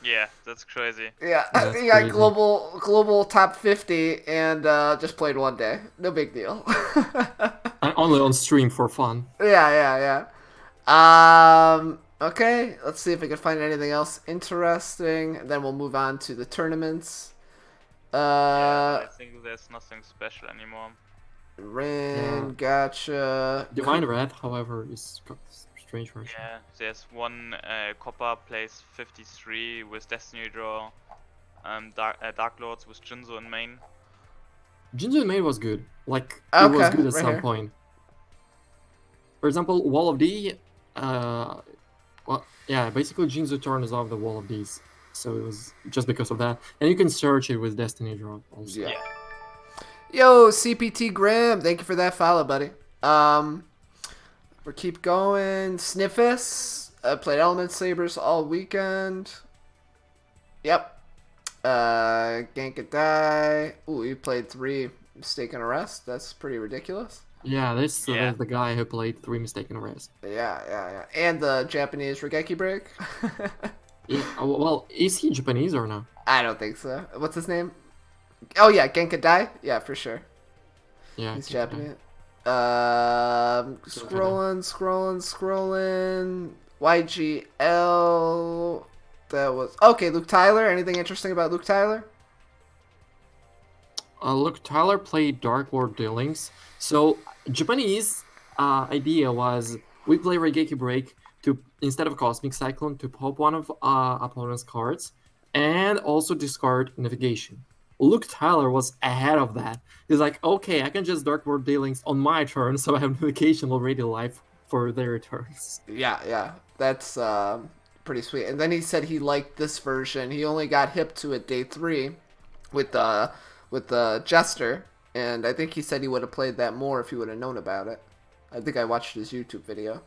Yeah, that's crazy. Yeah, That's he got crazy. global top 50 and just played one day. No big deal. And only on stream for fun. Yeah. Okay, let's see if we can find anything else interesting. And then we'll move on to the tournaments. I think there's nothing special anymore. Rin, Yeah. gotcha. Divine Red, however, is strange version. Yeah, there's one Copper plays 53 with Destiny Draw, Dark Lords with Jinzo in main. Jinzo main was good. Like, it was Okay, good at right some here. point. For example, Wall of D, well, yeah, basically Jinzo turns off the Wall of Ds. So it was just because of that. And you can search it with Destiny Draw also. Yeah. Yo, CPT Graham, thank you for that follow, buddy. We keep going. Sniffus, played Element Sabers all weekend. Yep. Gankadai. Ooh, you played 3 Mistaken Arrest. That's pretty ridiculous. Yeah, that's Yeah. the guy who played 3 Mistaken Arrest. Yeah. And the Japanese Regeki break. Yeah, well, is he Japanese or no? I don't think so. What's his name? Oh yeah, Gankadai. Yeah, for sure. Yeah, He's I think Japanese. Scrolling. YGL. That was okay. Luke Tyler. Anything interesting about Luke Tyler? Look, Tyler played Dark Lord Dealings. So Japanese idea was we play Regeki Break to instead of Cosmic Cyclone to pop one of opponent's cards and also discard Navigation. Luke Tyler was ahead of that. He's like, okay, I can just Dark Lord Dealings on my turn, so I have Navigation already live for their turns. Yeah. That's pretty sweet. And then he said he liked this version. He only got hip to it day 3 with the Jester, and I think he said he would have played that more if he would have known about it. I think I watched his YouTube video.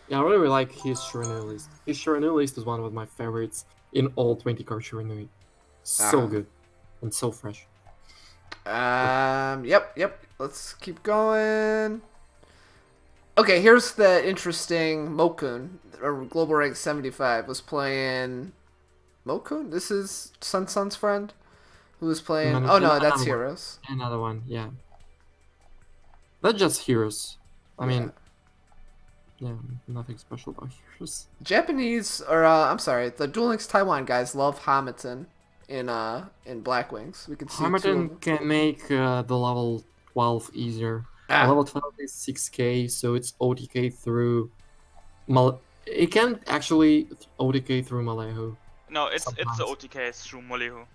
Yeah, I really like his Shiranui list. His Shiranui list is one of my favorites in all 20 card Shiranui. So good and so fresh. Yep. Let's keep going. Okay, here's the interesting Mokun, global rank 75, was playing Mokun? This is Sun's friend? Who was playing... Oh, no, that's Heroes. Another one, yeah. Not just Heroes. I mean, yeah, nothing special about Heroes. Japanese, or I'm sorry, the Duel Links Taiwan guys love Hamilton in Blackwings. We can see Hamilton can make the level 12 easier. Level 12 is 6k, so it's OTK through... It can actually OTK through Malehu. No, it's Sometimes. the OTKs through Molihu.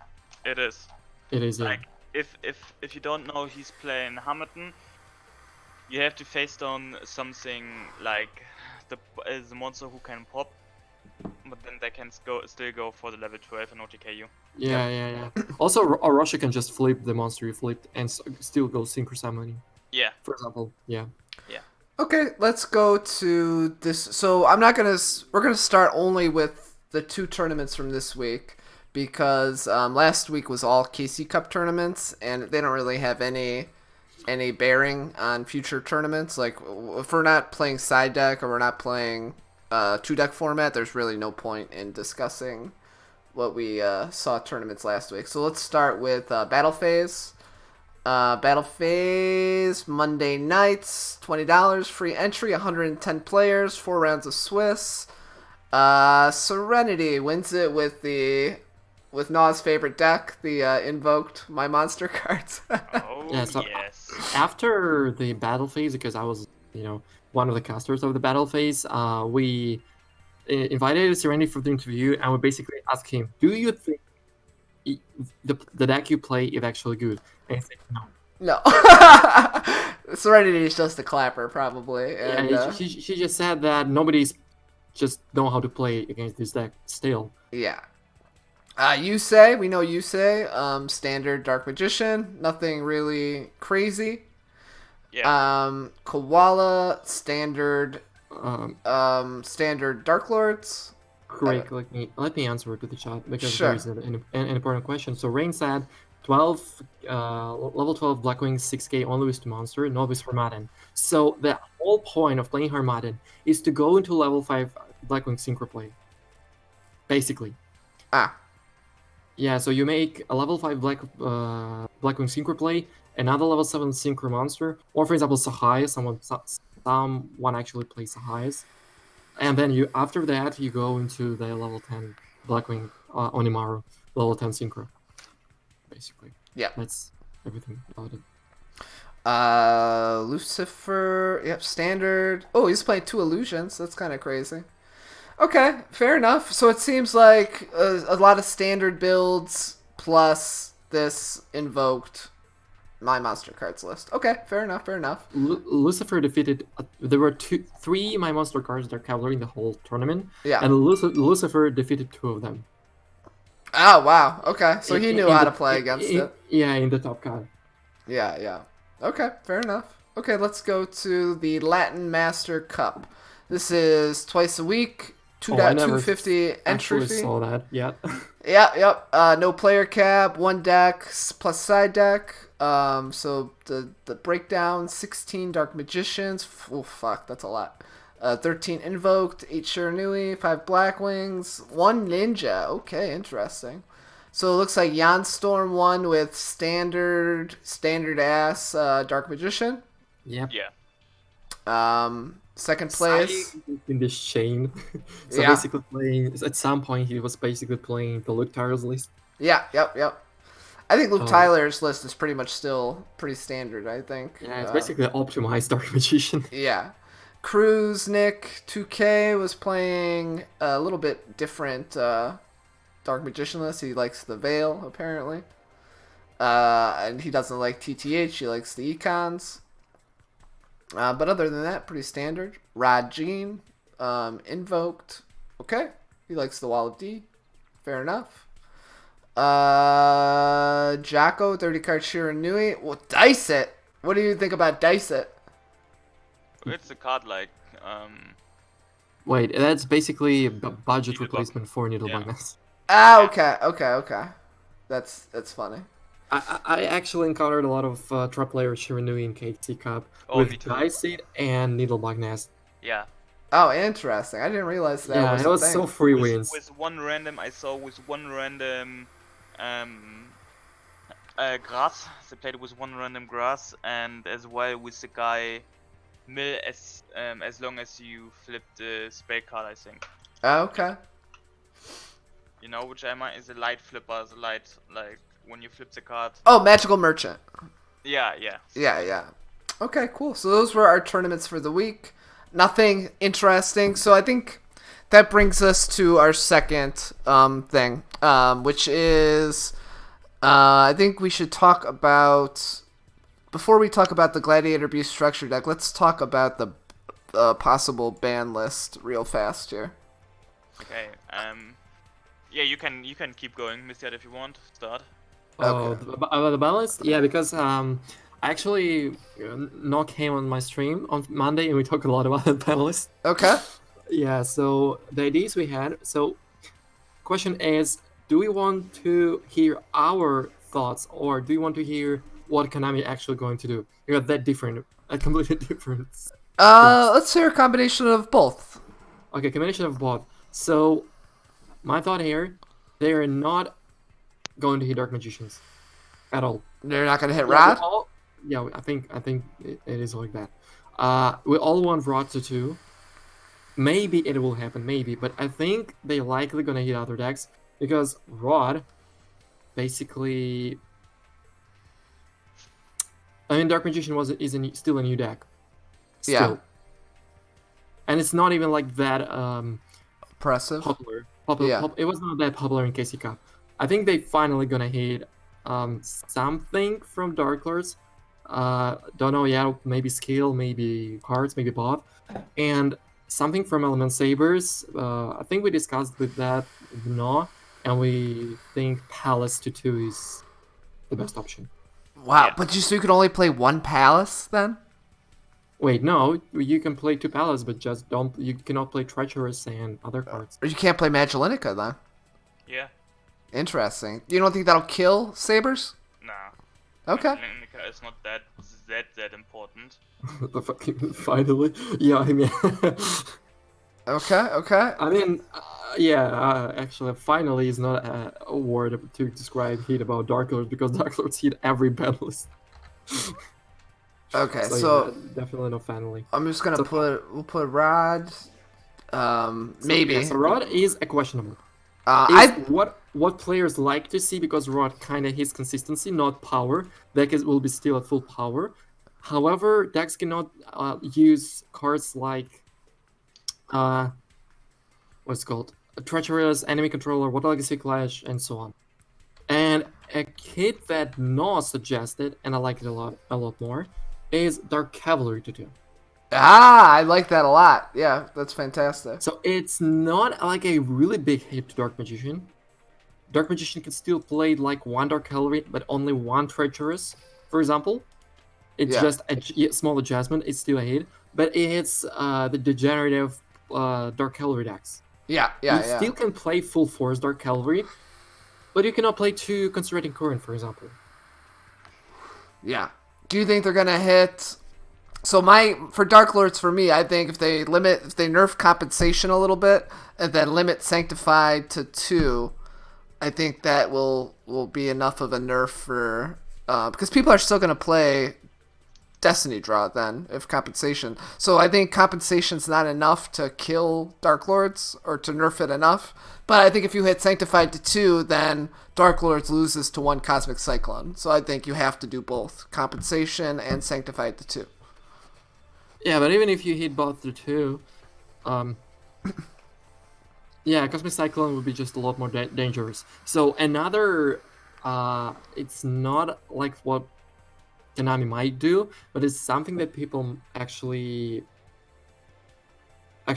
It is. It is, yeah. Like if you don't know he's playing Hamilton, you have to face down something like the monster who can pop, but then they can still go for the level 12 and OTK you. Yeah. Also, Russia can just flip the monster you flipped and still go Synchro Summoning. Yeah. For example, yeah. Okay, let's go to this. So we're gonna start only with the 2 tournaments from this week because last week was all KC Cup tournaments and they don't really have any bearing on future tournaments. Like if we're not playing side deck or we're not playing 2-deck format, there's really no point in discussing what we saw tournaments last week. So let's start with Battle Phase. Battle Phase, Monday nights, $20, free entry, 110 players, 4 rounds of Swiss. Serenity wins it with NaW's favorite deck, the invoked My Monster cards. Oh Yeah, so yes. after the battle phase, because I was, one of the casters of the battle phase, we invited Serenity for the interview, and we basically asked him, do you think the deck you play is actually good? And he said no. No. Serenity is just a clapper, probably. And, Yeah, she just said that nobody's just know how to play against this deck still. Yeah. We know Yusei, standard Dark Magician, nothing really crazy. Yeah. Koala, standard Dark Lords. Craig, let me answer to the chat because Sure. there is an important question. So Rain said 12 level 12 Blackwing 6k only with monster, not with Harmattan. So the whole point of playing Harmattan is to go into level 5 Blackwing synchro play. Basically. Yeah, so you make a level 5 Blackwing synchro play, another level 7 synchro monster, or for example Sahai, someone actually plays Sahai's. And then after that you go into the level 10 Blackwing Onimaru, level 10 synchro. Basically. Yeah. That's everything about it. Lucifer. Yep, standard. Oh, he's playing 2 illusions. That's kind of crazy. Okay, fair enough. So it seems like a lot of standard builds plus this invoked my monster cards list. Okay, fair enough. Fair enough. Lucifer defeated. There were 3 my monster cards that are cavalry in the whole tournament. Yeah. And Lucifer defeated 2 of them. Oh wow. Okay, so he knew how to play against it. Yeah, in the top card. Yeah. Okay, fair enough. Okay, let's go to the Latin Master Cup. This is twice a week. 2.250 entry fee. Saw that. Yeah. Yep. No player cap, 1 deck plus side deck. So the breakdown: 16 Dark Magicians. Oh fuck, that's a lot. 13 Invoked, 8 Shiranui, 5 Blackwings, 1 Ninja. Okay, interesting. So it looks like Yanstorm won with standard ass Dark Magician. Yep. Yeah. Second place in this chain. So Yeah. basically playing at some point he was basically playing the Luke Tyler's list. Yeah, yep. I think Luke Tyler's list is pretty much still pretty standard, I think. Yeah, it's basically an optimized Dark Magician. Yeah. Cruz Nick 2K was playing a little bit different Dark Magician list. He likes the Veil, apparently. And he doesn't like TTH, he likes the Econs. But other than that, pretty standard. Rod Jean, Invoked. Okay. He likes the Wall of D. Fair enough. Jacko, 30 card Shiranui. Well, Dice It. What do you think about Dice It? It's a card like Wait, that's basically a budget Needle replacement for Needle Yeah. Magnets. Ah, okay. That's funny. I actually encountered a lot of trap player Shiranui in KT Cup Oh, me with too. Dice It and Needle Magnets. yeah. Oh, interesting. I didn't realize that Yeah, was it a was thing. so free wins. With one random grass. They played with one random grass, and as well with the guy mill as long as you flip the spade card, I think. Oh, okay. You know which am I? Is a light flipper, the light like when you flip the card. Oh, Magical Merchant. Yeah. Yeah. Okay, cool. So those were our tournaments for the week. Nothing interesting. So I think that brings us to our second thing, which is I think we should talk about, before we talk about the Gladiator Beast structure deck, let's talk about the possible ban list real fast here. Okay. Yeah, you can keep going, Mr. if you want. Start. Oh, Okay. about the balance? Yeah, because actually NaW came on my stream on Monday and we talked a lot about the panelists. Okay. Yeah, so the ideas we had. So, question is, do we want to hear our thoughts or do you want to hear what Konami actually going to do? Because that different, completely different. Let's hear a combination of both. Okay, combination of both. So, my thought here, they are not going to hit Dark Magicians at all. They're not gonna hit Yeah, Rod. I think it is like that. We all want Rod to 2. Maybe it will happen, maybe, but I think they likely gonna hit other decks because Rod, basically, I mean, Dark Magician still a new deck. Still. Yeah. And it's not even like that Impressive. popular. Yeah. It was not that popular in KC Cup. I think they finally gonna hit something from Dark Lords. Don't know yet. Maybe skill, maybe cards, maybe both, and something from Element Sabers. I think we discussed with that with NaW, and we think Palace to 2 is the best option. Wow, Yeah. but so you could only play one Palace then? Wait, no, you can play 2 Palace, but just don't. You cannot play Treacherous and other cards. Or you can't play Magelinica then? Yeah. Interesting. You don't think that'll kill Sabers? Nah. Okay. Nika is not that important. The fucking finally, yeah. I mean, Okay. I mean, actually, finally is not a word to describe hit about Dark Lords because Dark Lords hit every panelist. Okay, So, so yeah, definitely no finally. I'm just gonna So- we'll put Rod. Maybe. Yeah, so Rod is a questionable. I What players like to see because Rod kind of hits consistency, not power. Deck will be still at full power. However, decks cannot use cards like what's it called? A Treacherous, Enemy Controller, Water Legacy Clash, and so on. And a kit that NaW suggested, and I like it a lot more, is Dark Cavalry to do. I like that a lot. Yeah, that's fantastic. So it's not like a really big hit to Dark Magician. Dark Magician can still play like one Dark Cavalry, but only one Treacherous, for example. It's just a small adjustment. It's still a hit, but it hits the degenerative Dark Cavalry decks. You still can play full force Dark Cavalry, but you cannot play 2 Concentrating Current, for example. Yeah. Do you think they're gonna hit? So for Dark Lords, for me, I think if they nerf compensation a little bit and then limit Sanctified to 2, I think that will be enough of a nerf for because people are still gonna play Destiny Draw then if compensation. So I think compensation's not enough to kill Dark Lords or to nerf it enough. But I think if you hit Sanctified to 2, then Dark Lords loses to 1 Cosmic Cyclone. So I think you have to do both compensation and Sanctified to 2. Yeah, but even if you hit both to 2, yeah, Cosmic Cyclone would be just a lot more dangerous. So another, it's not like what Konami might do, but it's something that people actually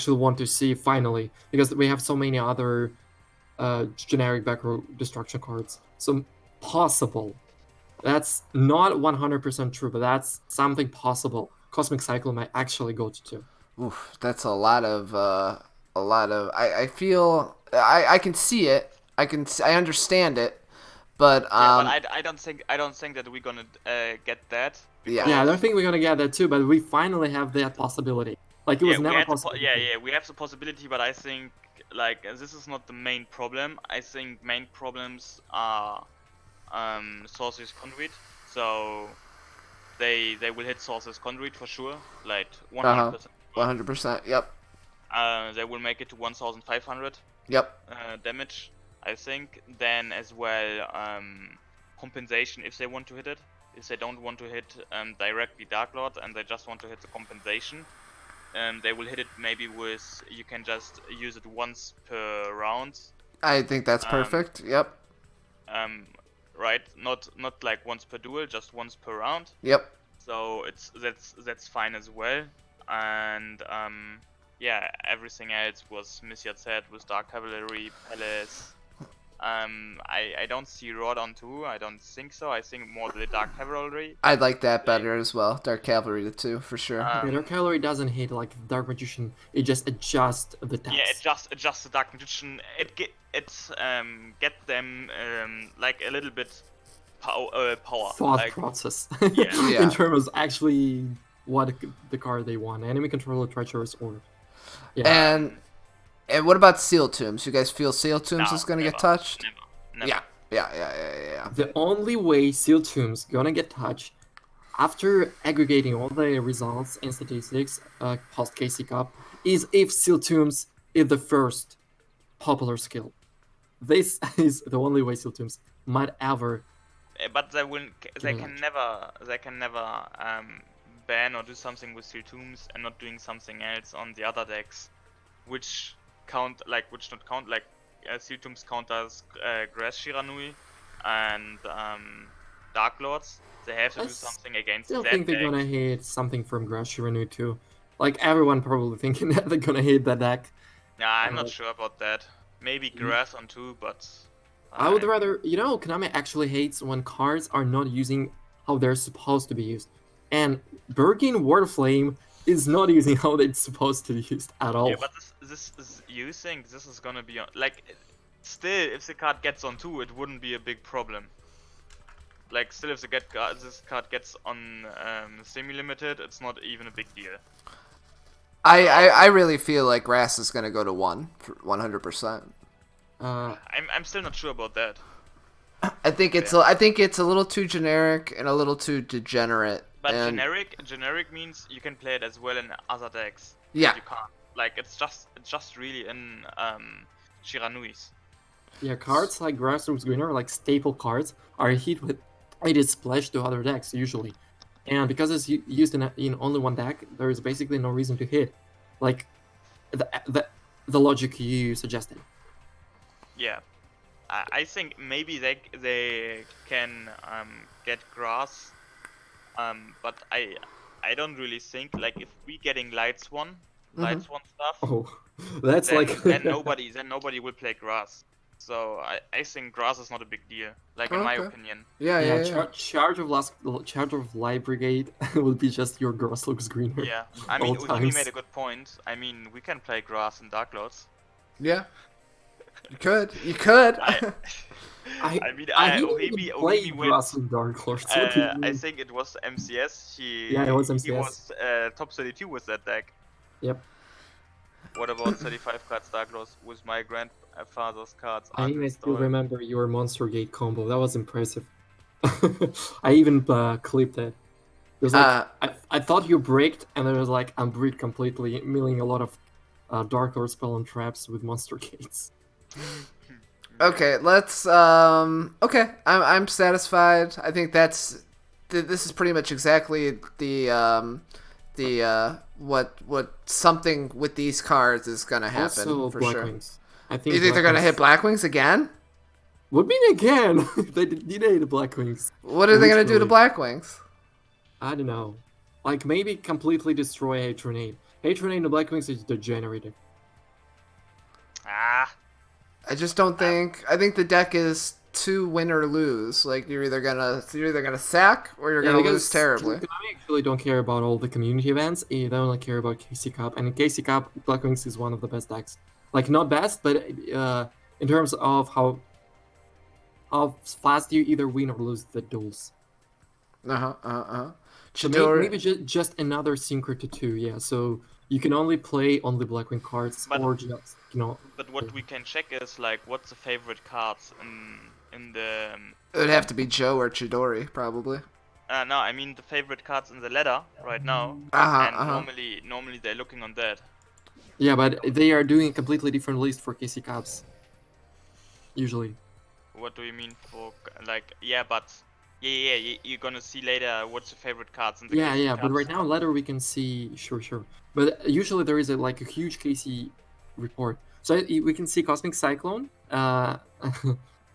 want to see finally, because we have so many other generic back row destruction cards. So possible. That's not 100% true, but that's something possible. Cosmic Cyclone might actually go to 2. Oof, that's a lot of. I feel I can see it. I understand it. But I don't think that we're gonna get that. Yeah, I don't think we're gonna get that too. But we finally have that possibility. Like it was never possible. We have the possibility, but I think like this is not the main problem. I think main problems are Sorcerer's Conduit. So they will hit Sorcerer's Conduit for sure, like 100%. 100%. Yep. They will make it to 1,500. Yep. Damage. I think. Then as well, compensation if they want to hit it. If they don't want to hit directly Dark Lord and they just want to hit the compensation, they will hit it maybe with, you can just use it once per round. I think that's perfect. Yep. Right, not like once per duel, just once per round. Yep. So that's fine as well. And yeah, everything else was Misyat said with Dark Cavalry, Palace. I don't see Rod on 2. I don't think so. I think more the Dark Cavalry. I'd like that better as well. Dark Cavalry to 2 for sure. Dark Cavalry doesn't hit like Dark Magician. It just adjusts the text. Yeah, it adjusts the Dark Magician. It get them like a little bit power. Thought like, process. Yeah. In terms of actually what the card they want. Enemy Controller, Treacherous, or And what about Seal Tombs? You guys feel Seal Tombs is gonna get touched? Never. Yeah. The only way Seal Tombs gonna get touched, after aggregating all the results and statistics post KC Cup, is if Seal Tombs is the first popular skill. This is the only way Seal Tombs might ever. But they can never ban or do something with Seal Tombs and not doing something else on the other decks, which not count like Seal Tombs counters Grass Shiranui and Dark Lords. They have to do something against that. I still think they're gonna hit something from Grass Shiranui too. Like everyone probably thinking that they're gonna hit that deck. Nah, I'm not sure about that. Maybe Grass on 2, but I would rather, Konami actually hates when cards are not using how they're supposed to be used. And Birkin Warflame is not using how it's supposed to be used at all. Yeah, but this is, you think this is gonna be on, like, still if the card gets on 2, it wouldn't be a big problem. Like, still if this card gets on semi-limited, it's not even a big deal. I really feel like Grass is gonna go to 1 for 100%. I'm still not sure about that. I think it's a little too generic and a little too degenerate. But generic means you can play it as well in other decks. Yeah. You can't. Like it's just really in Shiranuis. Yeah, cards like Grassroots Greener, like staple cards, are hit with 8 splash to other decks usually. and because it's used in only one deck, there is basically no reason to hit, like the logic you suggested. Yeah, I think maybe they can get grass, but I don't really think, like, if we getting lights one stuff, Oh, that's then, like then nobody will play grass. So I think grass is not a big deal, like, in my Okay. opinion. Yeah. Charge of Light Brigade would be just your grass looks greener. Yeah, I mean, all he times. made a good point. I mean, we can play grass in Dark Lords. Yeah. You could. I mean, didn't play Ohimi grass went. in Dark Lords. What do you I mean? think it was MCS. Yeah, it was He MCS. was top 32 with that deck. Yep. What about 35 cards Dark Lords with my grandfather's cards? I even still uninstalled? remember your Monster Gate combo. That was impressive. I even clipped it. It was like I thought you bricked, and it was like I'm bricked completely, milling a lot of Dark Lord spell and traps with Monster Gates. Okay, let's okay, I'm satisfied. I think this is pretty much exactly the what something with these cards is gonna happen Also, for sure. Blackwings. I think. You think they're gonna hit Blackwings again? What mean again? They hit Blackwings. What are they gonna do to Literally. Blackwings? I don't know. Like maybe completely destroy Hatronade. Hatronade and the Blackwings is degenerated. Ah, I just don't think. I think the deck is too win or lose. Like you're either gonna sack or you're gonna lose terribly. I actually don't care about all the community events. I only care about KC Cup, and in KC Cup, Blackwings is one of the best decks. Like not best, but in terms of how fast you either win or lose the duels. So maybe just another Synchro to 2, yeah. So you can only play only Blackwing cards, or just but what we can check is, like, what's the favorite cards in the. It would have to be Joe or Chidori, probably. No, I mean the favorite cards in the ladder right now. Normally they're looking on that. Yeah, but they are doing a completely different list for KC Cups. Usually. What do you mean for, like, yeah, but you're gonna see later what's your favorite cards in the KC Yeah, but Cups. right now ladder we can see sure. But usually there is a huge KC report. So we can see Cosmic Cyclone, and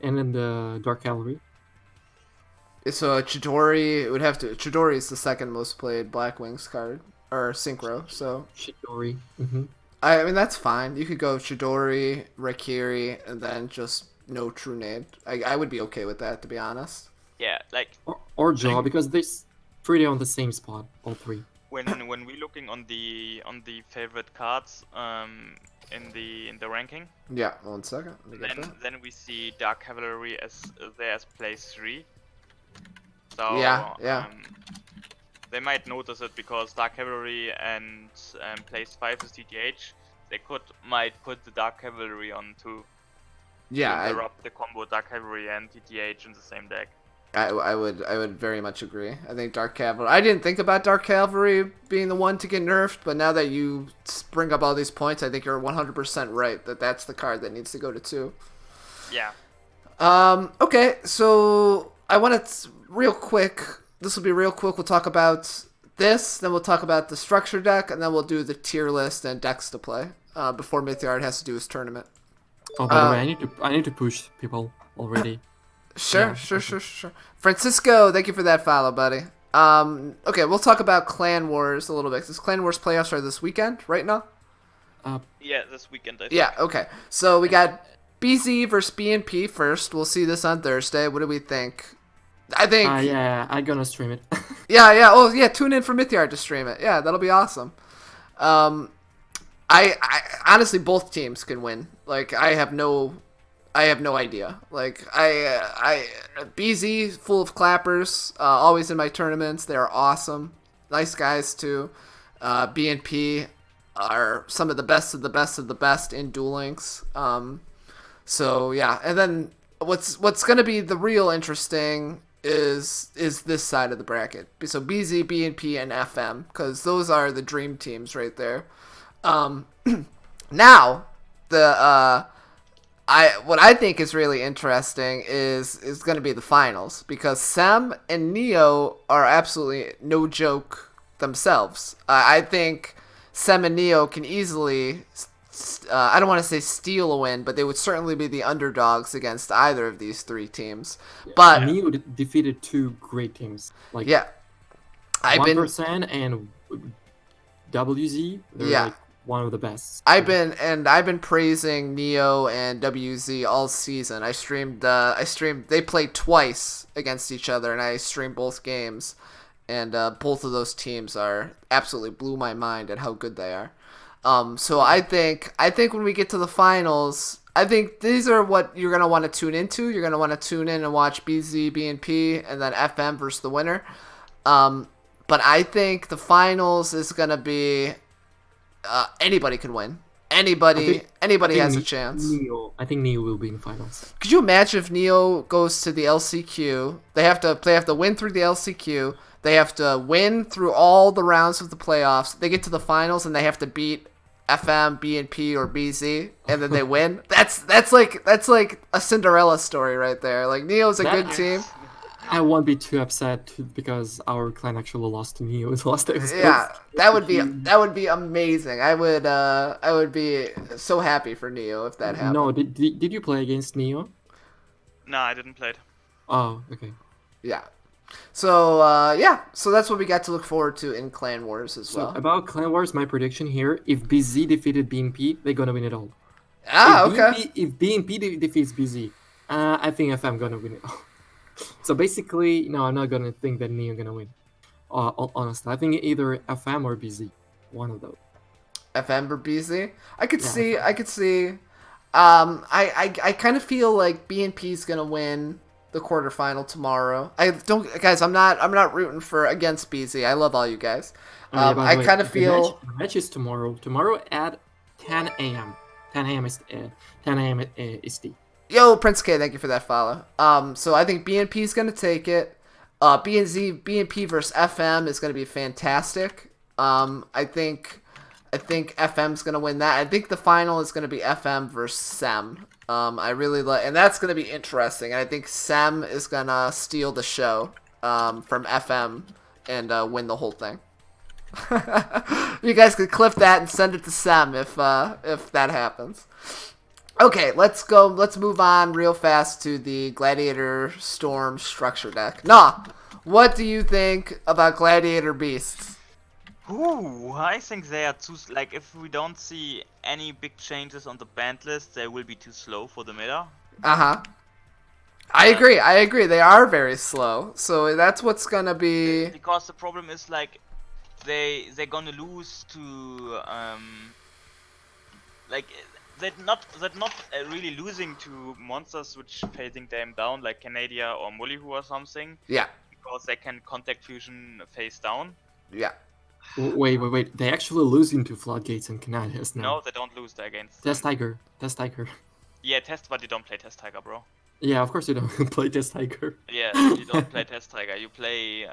then the Dark Cavalry. So Chidori is the second most played Blackwings card or Synchro. So Chidori. I mean that's fine. You could go Chidori, Rakiri, and then just no True Nade. I would be okay with that, to be honest. Yeah, like, Or Jaw, because they're pretty on the same spot, all three. when we looking on the favorite cards in the ranking, Yeah, 1 second. Let me get that. then we see Dark Cavalry as place 3. So Yeah. They might notice it because Dark Cavalry and place 5 is TTH. They might put the Dark Cavalry on 2. Yeah, Interrupt the combo Dark Cavalry and TTH in the same deck. I would very much agree. I think Dark Cavalry. I didn't think about Dark Cavalry being the one to get nerfed, but now that you bring up all these points, I think you're 100% right that that's the card that needs to go to 2. Yeah. Okay, so I want to real quick. This will be real quick. We'll talk about this, then we'll talk about the structure deck, and then we'll do the tier list and decks to play before Mythiard has to do his tournament. Oh, by the way, I need to push people already. Sure. Francisco, thank you for that follow, buddy. Okay, we'll talk about Clan Wars a little bit. Because Clan Wars playoffs are this weekend, right now? Yeah, this weekend, I think. Yeah, okay. So we got BZ versus BNP first. We'll see this on Thursday. What do we think? I think... yeah, I'm gonna stream it. Yeah. Oh, yeah, tune in for Mythiard to stream it. Yeah, that'll be awesome. I honestly, both teams can win. Like, I have no idea. Like, BZ full of clappers, always in my tournaments. They're awesome, nice guys too. BNP are some of the best of the best of the best in Duel Links. So yeah, and then what's gonna be the real interesting is this side of the bracket. So BZ, BNP, and FM, because those are the dream teams right there. Now the what I think is really interesting is going to be the finals, because Sem and NaW are absolutely no joke themselves. I think Sem and NaW can easily, I don't want to say steal a win, but they would certainly be the underdogs against either of these three teams. But NaW defeated two great teams. Like yeah, I've 1% and WZ. They're like one of the best. I've been praising NaW and WZ all season. I streamed. They played twice against each other, and I streamed both games. And both of those teams absolutely blew my mind at how good they are. So I think when we get to the finals, I think these are what you're gonna want to tune into. You're gonna want to tune in and watch BZ, BNP, and then FM versus the winner. But I think the finals is gonna be. Anybody can win. Anybody has a chance. I think NaW will be in the finals. Could you imagine if NaW goes to the LCQ? They have to win through the LCQ. They have to win through all the rounds of the playoffs. They get to the finals and they have to beat FM, BNP, or BZ, and then they win. That's like a Cinderella story right there. Like NaW's a good team. I won't be too upset because our clan actually lost to NaW in the last episode. Yeah, that would be amazing. I would be so happy for NaW if that happened. No, did you play against NaW? No, I didn't play it. Oh, okay. Yeah. So so that's what we got to look forward to in Clan Wars as well. About Clan Wars, my prediction here: if BZ defeated BNP, they're gonna win it all. Okay. If BNP defeats BZ, I think FM gonna win it all. So basically, no, I'm not gonna think that NaW gonna win. Honestly, I think either FM or BZ, one of those. FM or BZ? I could see. I kind of feel like BNP's gonna win the quarterfinal tomorrow. I'm not rooting against BZ. I love all you guys. I kind of feel the match is tomorrow. Tomorrow at 10 a.m. 10 a.m. is 10 a.m. is the. Yo, Prince K, thank you for that follow. So I think BNP's gonna take it. BNP versus FM is gonna be fantastic. I think FM's gonna win that. I think the final is gonna be FM versus Sem. I really and that's gonna be interesting. And I think Sem is gonna steal the show from FM and win the whole thing. You guys could clip that and send it to Sem if that happens. Okay, let's go. Let's move on real fast to the Gladiator Storm structure deck. What do you think about Gladiator Beasts? Ooh, I think they are too. Like, if we don't see any big changes on the band list, they will be too slow for the meta. I agree. They are very slow. So that's what's gonna be. Because the problem is like, they're gonna lose to like. They're not really losing to monsters which phasing them down, like Canadia or Mulihu or something. Yeah. Because they can contact fusion face down. Yeah. Wait. They actually losing to Floodgates and Canadias now. No, they don't lose. They're against. Test Tiger. Yeah, but you don't play Test Tiger, bro. Yeah, of course you don't play Test Tiger. Yeah, you don't play Test Tiger. You play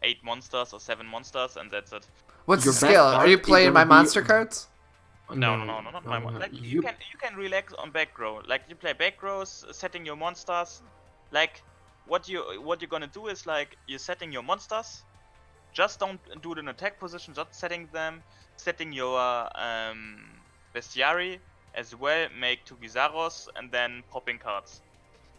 8 monsters or 7 monsters, and that's it. What's the skill? Are you playing my monster cards? No, not my one. Like you can relax on back row. Like you play back rows, setting your monsters. Like what you're gonna do is like you're setting your monsters. Just don't do it in attack position. Just setting them, setting your bestiary as well. Make 2 Gizaros and then popping cards.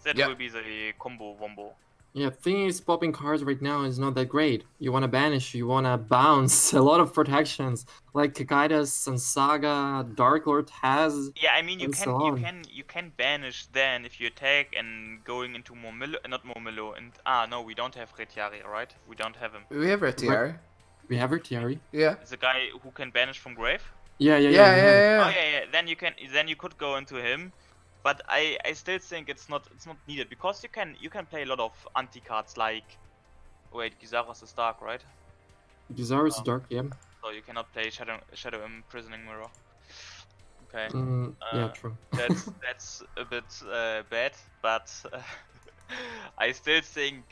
That will be the combo wombo. Yeah, thing is, popping cards right now is not that great. You wanna banish, you wanna bounce, a lot of protections like Kakaidas and Saga, Dark Lord has. Yeah, I mean you can banish then if you attack and going into more Milo, not more Milo, and no, we don't have Retiari, right? We don't have him. We have Retiari. We have Retiari. Yeah. The guy who can banish from grave. Yeah. Oh yeah. Then you could go into him. But I still think it's not needed because you can play a lot of anti cards like Gizaros is dark, right? Gizaros is dark, yeah. So you cannot play Shadow Imprisoning Mirror. Okay. Yeah, true. That's a bit bad, but I still think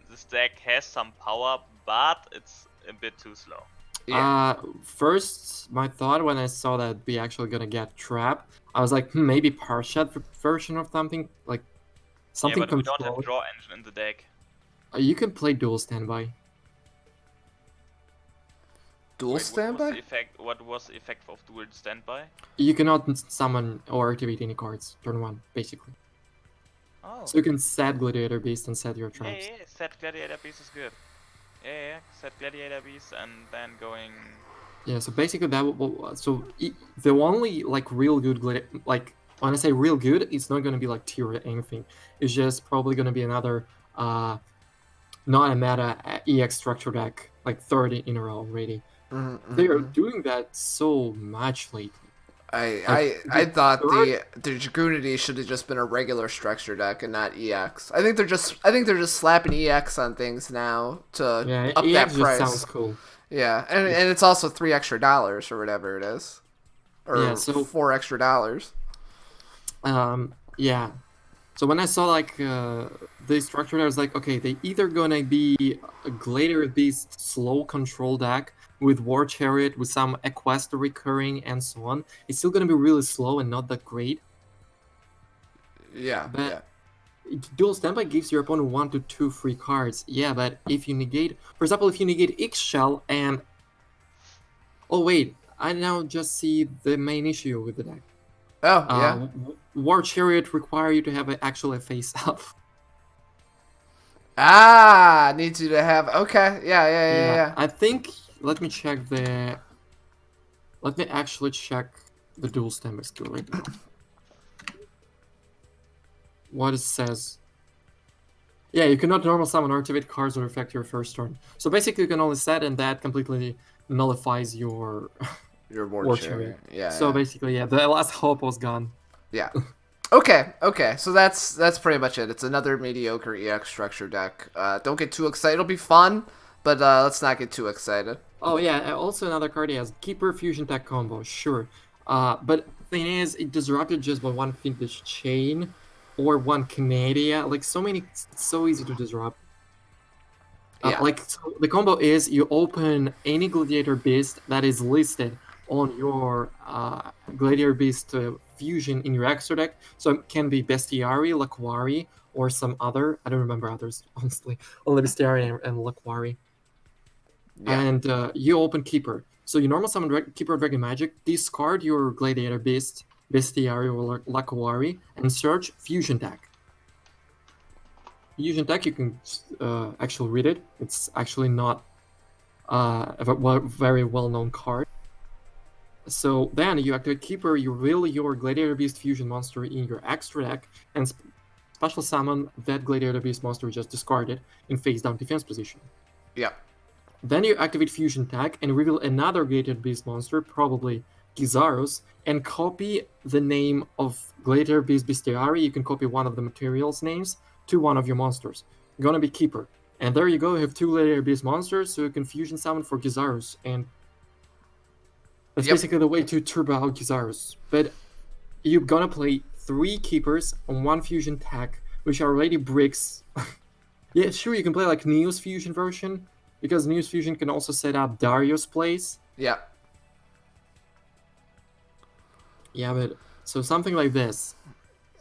this deck has some power, but it's a bit too slow. Yeah. First, my thought when I saw that we actually gonna get Trap, I was like, maybe partial version of something like something Yeah, but we don't have controlled. draw engine in the deck. You can play dual standby. Dual Wait, standby? What was the effect of dual standby? You cannot summon or activate any cards turn 1, basically. Oh. So you can set Gladiator Beast and set your Yeah, traps. yeah, set Gladiator Beast is good. Yeah, set Gladiator Beast and then going. Yeah, so basically the only like real good like when I say real good, it's not gonna be like tier or anything. It's just probably gonna be another not a meta EX structure deck like 30 in a row already. They are doing that so much lately. I thought the Dragoonity should have just been a regular structure deck and not EX. I think they're just slapping EX on things now to up that EX price. just sounds cool. Yeah, and it's also $3 extra or whatever it is, or Yeah, so $4 extra. Yeah. So when I saw like the structure, I was like, okay, they either gonna be a Gladiator Beast slow control deck with War Chariot with some Equest recurring and so on. It's still gonna be really slow and not that great. Yeah, But dual standby gives your opponent 1 to 2 free cards. Yeah, but if you negate, for example, if you negate X Shell and oh wait, I now just see the main issue with the deck. Oh yeah. War Chariot require you to have actually a face up. Needs you to have. Okay, yeah. I think. Let me check the. Let me actually check the dual standby skill right now. What it says. Yeah, you cannot normal summon or activate cards or affect your first turn. So basically, you can only set, and that completely nullifies your War Chariot. Yeah. So basically, yeah, the last hope was gone. Yeah. Okay. So that's pretty much it. It's another mediocre EX structure deck. Don't get too excited. It'll be fun, but let's not get too excited. Oh yeah, also another card has Keeper Fusion Tech combo, sure. But thing is, it disrupted just by one Vintage Chain or one Canadia. Like it's so easy to disrupt. Yeah. So the combo is you open any Gladiator Beast that is listed on your Gladiator Beast fusion in your extra deck. So it can be Bestiari, Laquari, or some other. I don't remember others, honestly. Only Bestiari and Laquari. Yeah. And you open Keeper. So you normal summon Keeper Dragon Magic, discard your Gladiator Beast, Bestiari, or Laquari, and search Fusion Deck. Fusion Deck, you can actually read it. It's actually not a very well-known card. So then you activate Keeper, you reveal your Gladiator Beast Fusion monster in your extra deck, and special summon that Gladiator Beast monster just discarded in face-down defense position. Yeah. Then you activate Fusion Tag and reveal another Gladiator Beast monster, probably Gizaros, and copy the name of Gladiator Beast Bestiari. You can copy one of the materials names to one of your monsters. Gonna be Keeper. And there you go, you have 2 Gladiator Beast monsters, so you can Fusion Summon for Gizaros, and that's basically the way to turbo out Gizaros. But you're gonna play 3 Keepers on 1 Fusion Tag, which are already bricks. Yeah, sure, you can play like Neo's Fusion version, because Neo's Fusion can also set up Dario's place. Yeah. Yeah, but so something like this.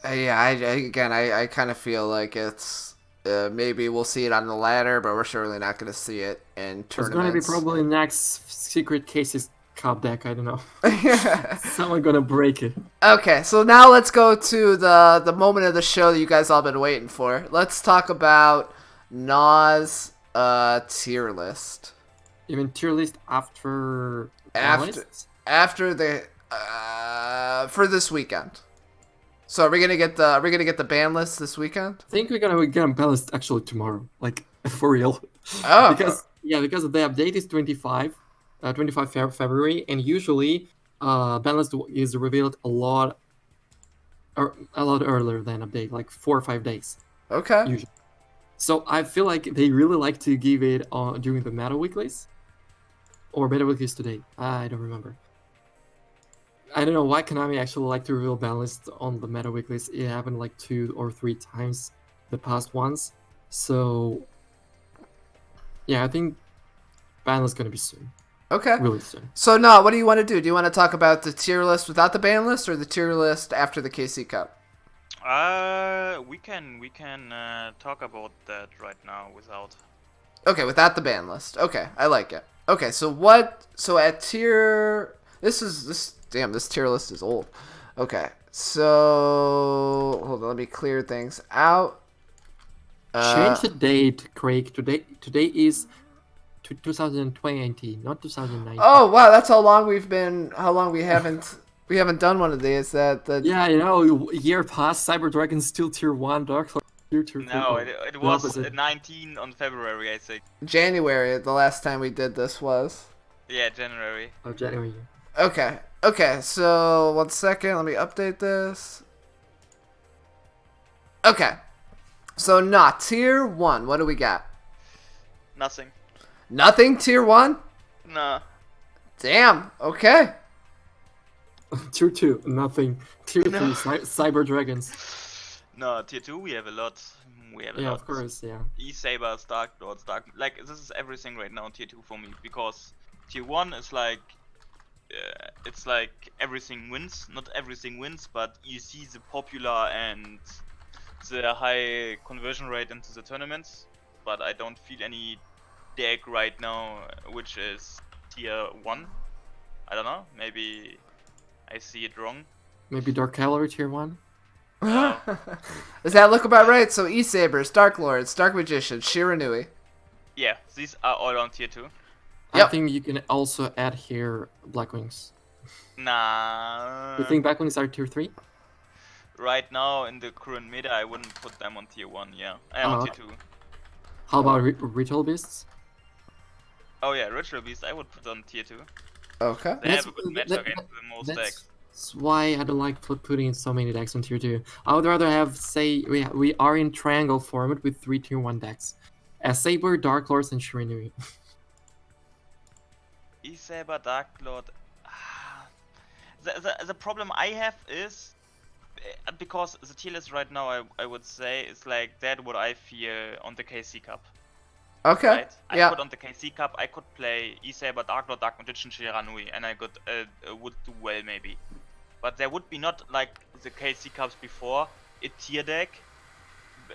I kind of feel like it's maybe we'll see it on the ladder, but we're surely not going to see it in tournaments. It's going to be probably next Secret Cases Cup deck. I don't know. Someone going to break it. Okay, so now let's go to the moment of the show that you guys all been waiting for. Let's talk about NaW's tier list. You mean tier list after the for this weekend? So are we gonna get the ban list this weekend? I think we're gonna get them balanced actually tomorrow, like for real. Oh, because the update is 25 February, and usually ban list is revealed a lot earlier than update, like 4 or 5 days. Okay. Usually. So I feel like they really like to give it during the meta weeklies, or meta weeklies today. I don't remember. I don't know why Konami actually like to reveal ban list on the meta weeklies. It happened like 2 or 3 times the past ones. So yeah, I think ban list gonna be soon. Okay. really soon. So, what do you want to do? Do you want to talk about the tier list without the ban list, or the tier list after the KC Cup? We can talk about that right now without. Okay, without the ban list. Okay, I like it. Okay, so at tier... This tier list is old. Okay, so... Hold on, let me clear things out. Change the date, Craig. Today is 2020, not 2019. Oh, wow, that's how long we haven't done one of these. Yeah, you know, year past, Cyber Dragon's still tier 1, Dark Lord tier 3. No, it was 19 on February, I think. January, the last time we did this was. Yeah, January. Oh, January. Okay, so 1 second, let me update this. Okay, so not tier 1, what do we got? Nothing. Nothing tier 1? No. Damn, okay. Tier 2, nothing. Tier 3, Cyber Dragons. No, tier 2 we have a lot. Yeah, of course, yeah. E-Sabers, Dark Lords, like this is everything right now tier 2 for me, because tier 1 is like it's like everything wins. Not everything wins, but you see the popular and the high conversion rate into the tournaments. But I don't feel any deck right now which is tier 1. I don't know, maybe I see it wrong. Maybe Dark Cavalry tier 1? Does that look about right? So E-Sabers, Dark Lords, Dark Magicians, Shiranui. Yeah, these are all on tier 2. Yep. I think you can also add here Blackwings. Nah. You think Blackwings are tier 3? Right now in the current meta I wouldn't put them on tier 1, yeah. On tier 2. How about Ritual Beasts? Oh yeah, Ritual Beast I would put on tier 2. Okay. They have a good match against the most decks. That's why I don't like putting so many decks on tier 2. I would rather have, say, we are in triangle format with 3 tier 1 decks. Saber, Dark Lords, and Shiranui. E-Saber, Dark Lord. The problem I have is because the tier list right now I would say is like that what I fear on the KC Cup. Okay. Right? Yeah. I could on the KC Cup I could play E-Saber, Dark Lord, Dark Magician, Shiranui, and I could would do well maybe. But there would be not like the KC Cups before a tier deck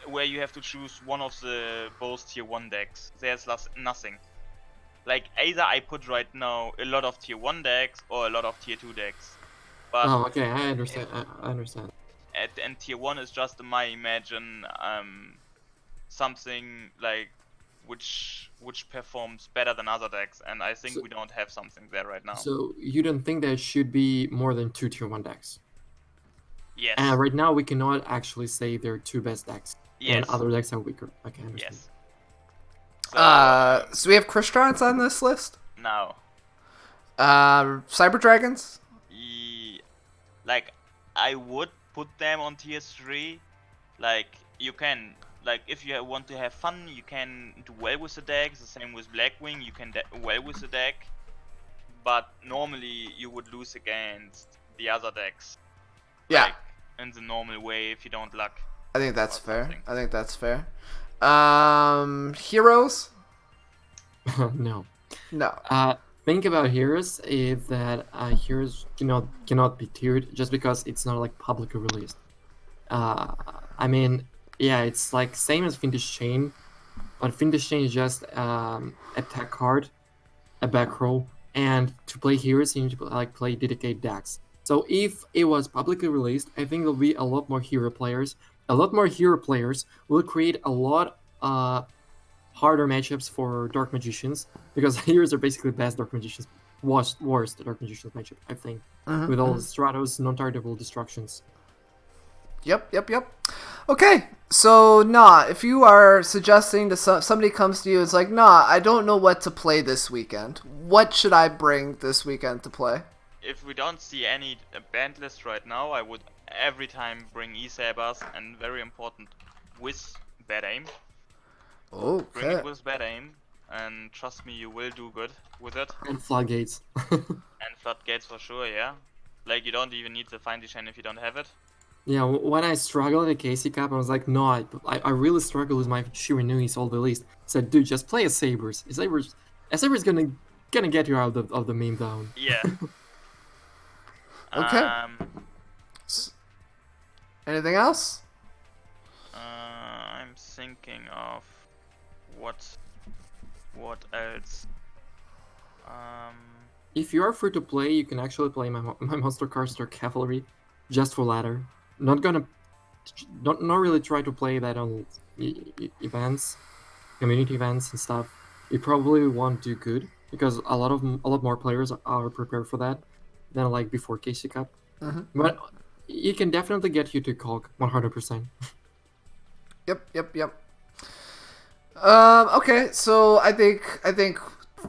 where you have to choose one of the both tier 1 decks. There's nothing. Like either I put right now a lot of tier 1 decks or a lot of tier 2 decks. But Oh, okay, I understand. I understand. and tier 1 is just my imagine something like which performs better than other decks, and I think we don't have something there right now. So you don't think there should be more than 2 tier 1 decks? Yes. Right now we cannot actually say they're 2 best decks. Yes. And other decks are weaker. Okay, I understand. Yes. So we have Crystron's on this list. No. Cyber Dragons. Like I would put them on tier 3. Like you can, like if you want to have fun, you can do well with the deck. The same with Blackwing, you can do well with the deck. But normally you would lose against the other decks. Yeah. Like, in the normal way if you don't luck. I think that's or fair. something. I think that's fair. Heroes. No. No. Think about heroes is that heroes cannot be tiered just because it's not like publicly released. I mean, yeah, it's like same as Vintage Chain, but Vintage Chain is just attack card, a back row, and to play heroes you need to like play dedicated decks. So if it was publicly released, I think there'll be a lot more hero players. A lot more hero players will create a lot harder matchups for Dark Magicians, because heroes are basically best Dark Magicians, worst Dark Magicians matchup, I think, with all the Stratos, non-targetable destructions. Yep. Okay, so if you are suggesting to somebody comes to you, it's like, I don't know what to play this weekend. What should I bring this weekend to play? If we don't see any band list right now, I would every time bring E-Sabers, and very important, with bad aim. Bring Okay. it with bad aim, and trust me, you will do good with it. And Floodgates. And Floodgates for sure, yeah. Like you don't even need the Findy Chain if you don't have it. Yeah, when I struggled at KC Cup, I was like, no, I really struggle with my Shiranuis all the least. I said, dude, just play a Sabers. A Saber's gonna Gonna get you out of the meme down. Yeah. Okay. Anything else? I'm thinking of what else. If you are free to play, you can actually play my monster cards or cavalry, just for ladder. Not really try to play that on events, community events and stuff. You probably won't do good because a lot more players are prepared for that than like before KC Cup. Mm-hmm. But it can definitely get you to COG 100%. Yep. Okay, so I think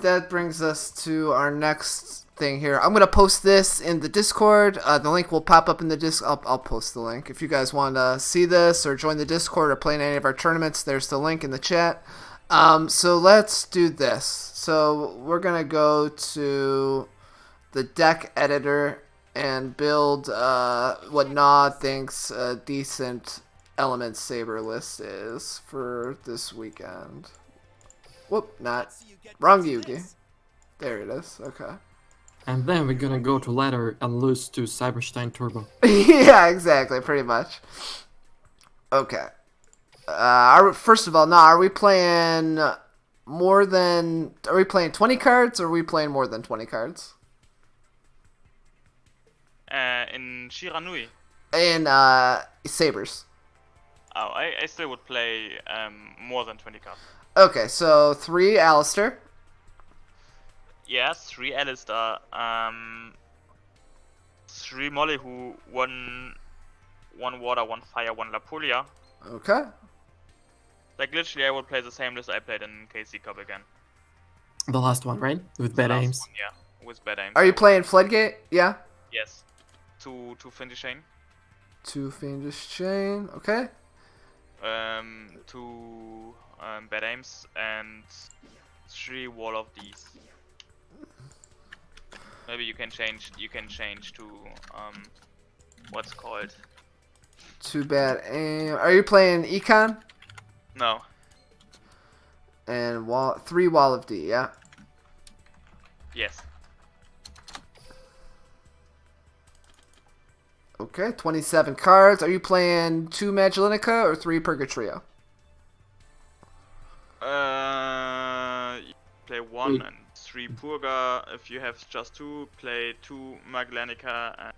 that brings us to our next thing here. I'm gonna post this in the Discord. The link will pop up in the Discord. I'll post the link if you guys want to see this or join the Discord or play in any of our tournaments. There's the link in the chat. So let's do this. So we're gonna go to the deck editor and build what NaW thinks a decent Element Saber list is for this weekend. Whoop, not. Wrong Yugi. There it is, okay. And then we're gonna go to ladder and lose to Cyberstein Turbo. Yeah, exactly, pretty much. Okay. First of all, NaW, are we playing 20 cards or are we playing more than 20 cards? In Shiranui. In Sabers. Oh, I still would play more than 20 cards. Okay, so 3 Alistair. Yes, 3 Alistair. 3 Molly, who 1 water, 1 fire, 1 Lapulia. Okay. Like literally, I would play the same list I played in KC Cup again. The last one, right? With bad aims. One, yeah, with bad aims. Are you playing Floodgate? Yeah. Yes. 2 Fiendish Chain. 2 Fiendish Chain. Okay. 2 bad aims and 3 Wall of these. Maybe you can change. You can change to what's called. 2 bad aim. Are you playing Econ? No. And 3 Wall of D. Yeah. Yes. Okay, 27 cards. Are you playing 2 Magelinica or 3 Purgatrio? You play 1 and 3 Purga. If you have just 2, play 2 Maglanica and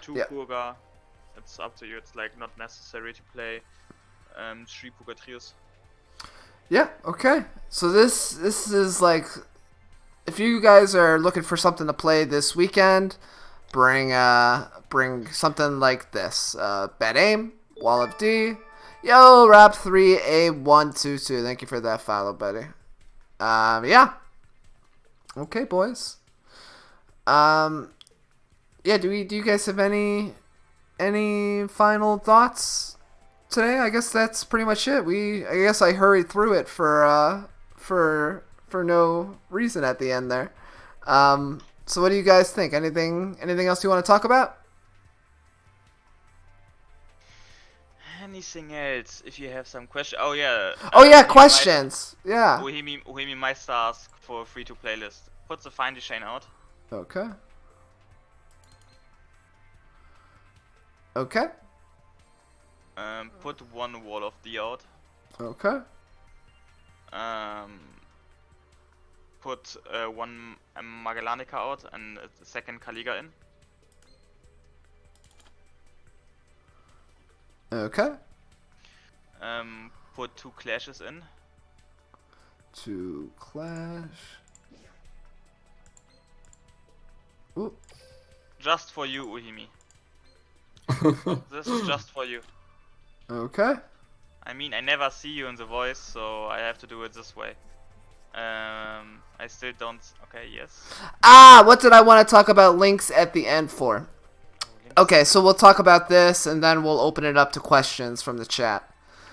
2 Purga. It's up to you. It's like not necessary to play 3 Purgatrios. Yeah, okay. So this is like, if you guys are looking for something to play this weekend, bring something like this. Bad aim, Wall of D. Yo, Rap3A122. Thank you for that follow, buddy. Yeah. Okay, boys. Yeah, do you guys have any final thoughts today? I guess that's pretty much it. I guess I hurried through it for no reason at the end there. So what do you guys think? Anything else you want to talk about? Anything else? If you have some question. Oh yeah. Questions. Yeah. Uhimi might ask for a free-to-play list. Put the Fiendish Chain out. Okay. Okay. Put 1 Wall of D out. Okay. Put 1 Magellanica out and a second Kaliga in. Okay. Put 2 Clashes in. 2 Clash. Ooh. Just for you, Uhimi. This is just for you. Okay. I mean, I never see you in The Voice, so I have to do it this way. I still don't. Okay, yes. What did I want to talk about links at the end for? Okay, so we'll talk about this and then we'll open it up to questions from the chat.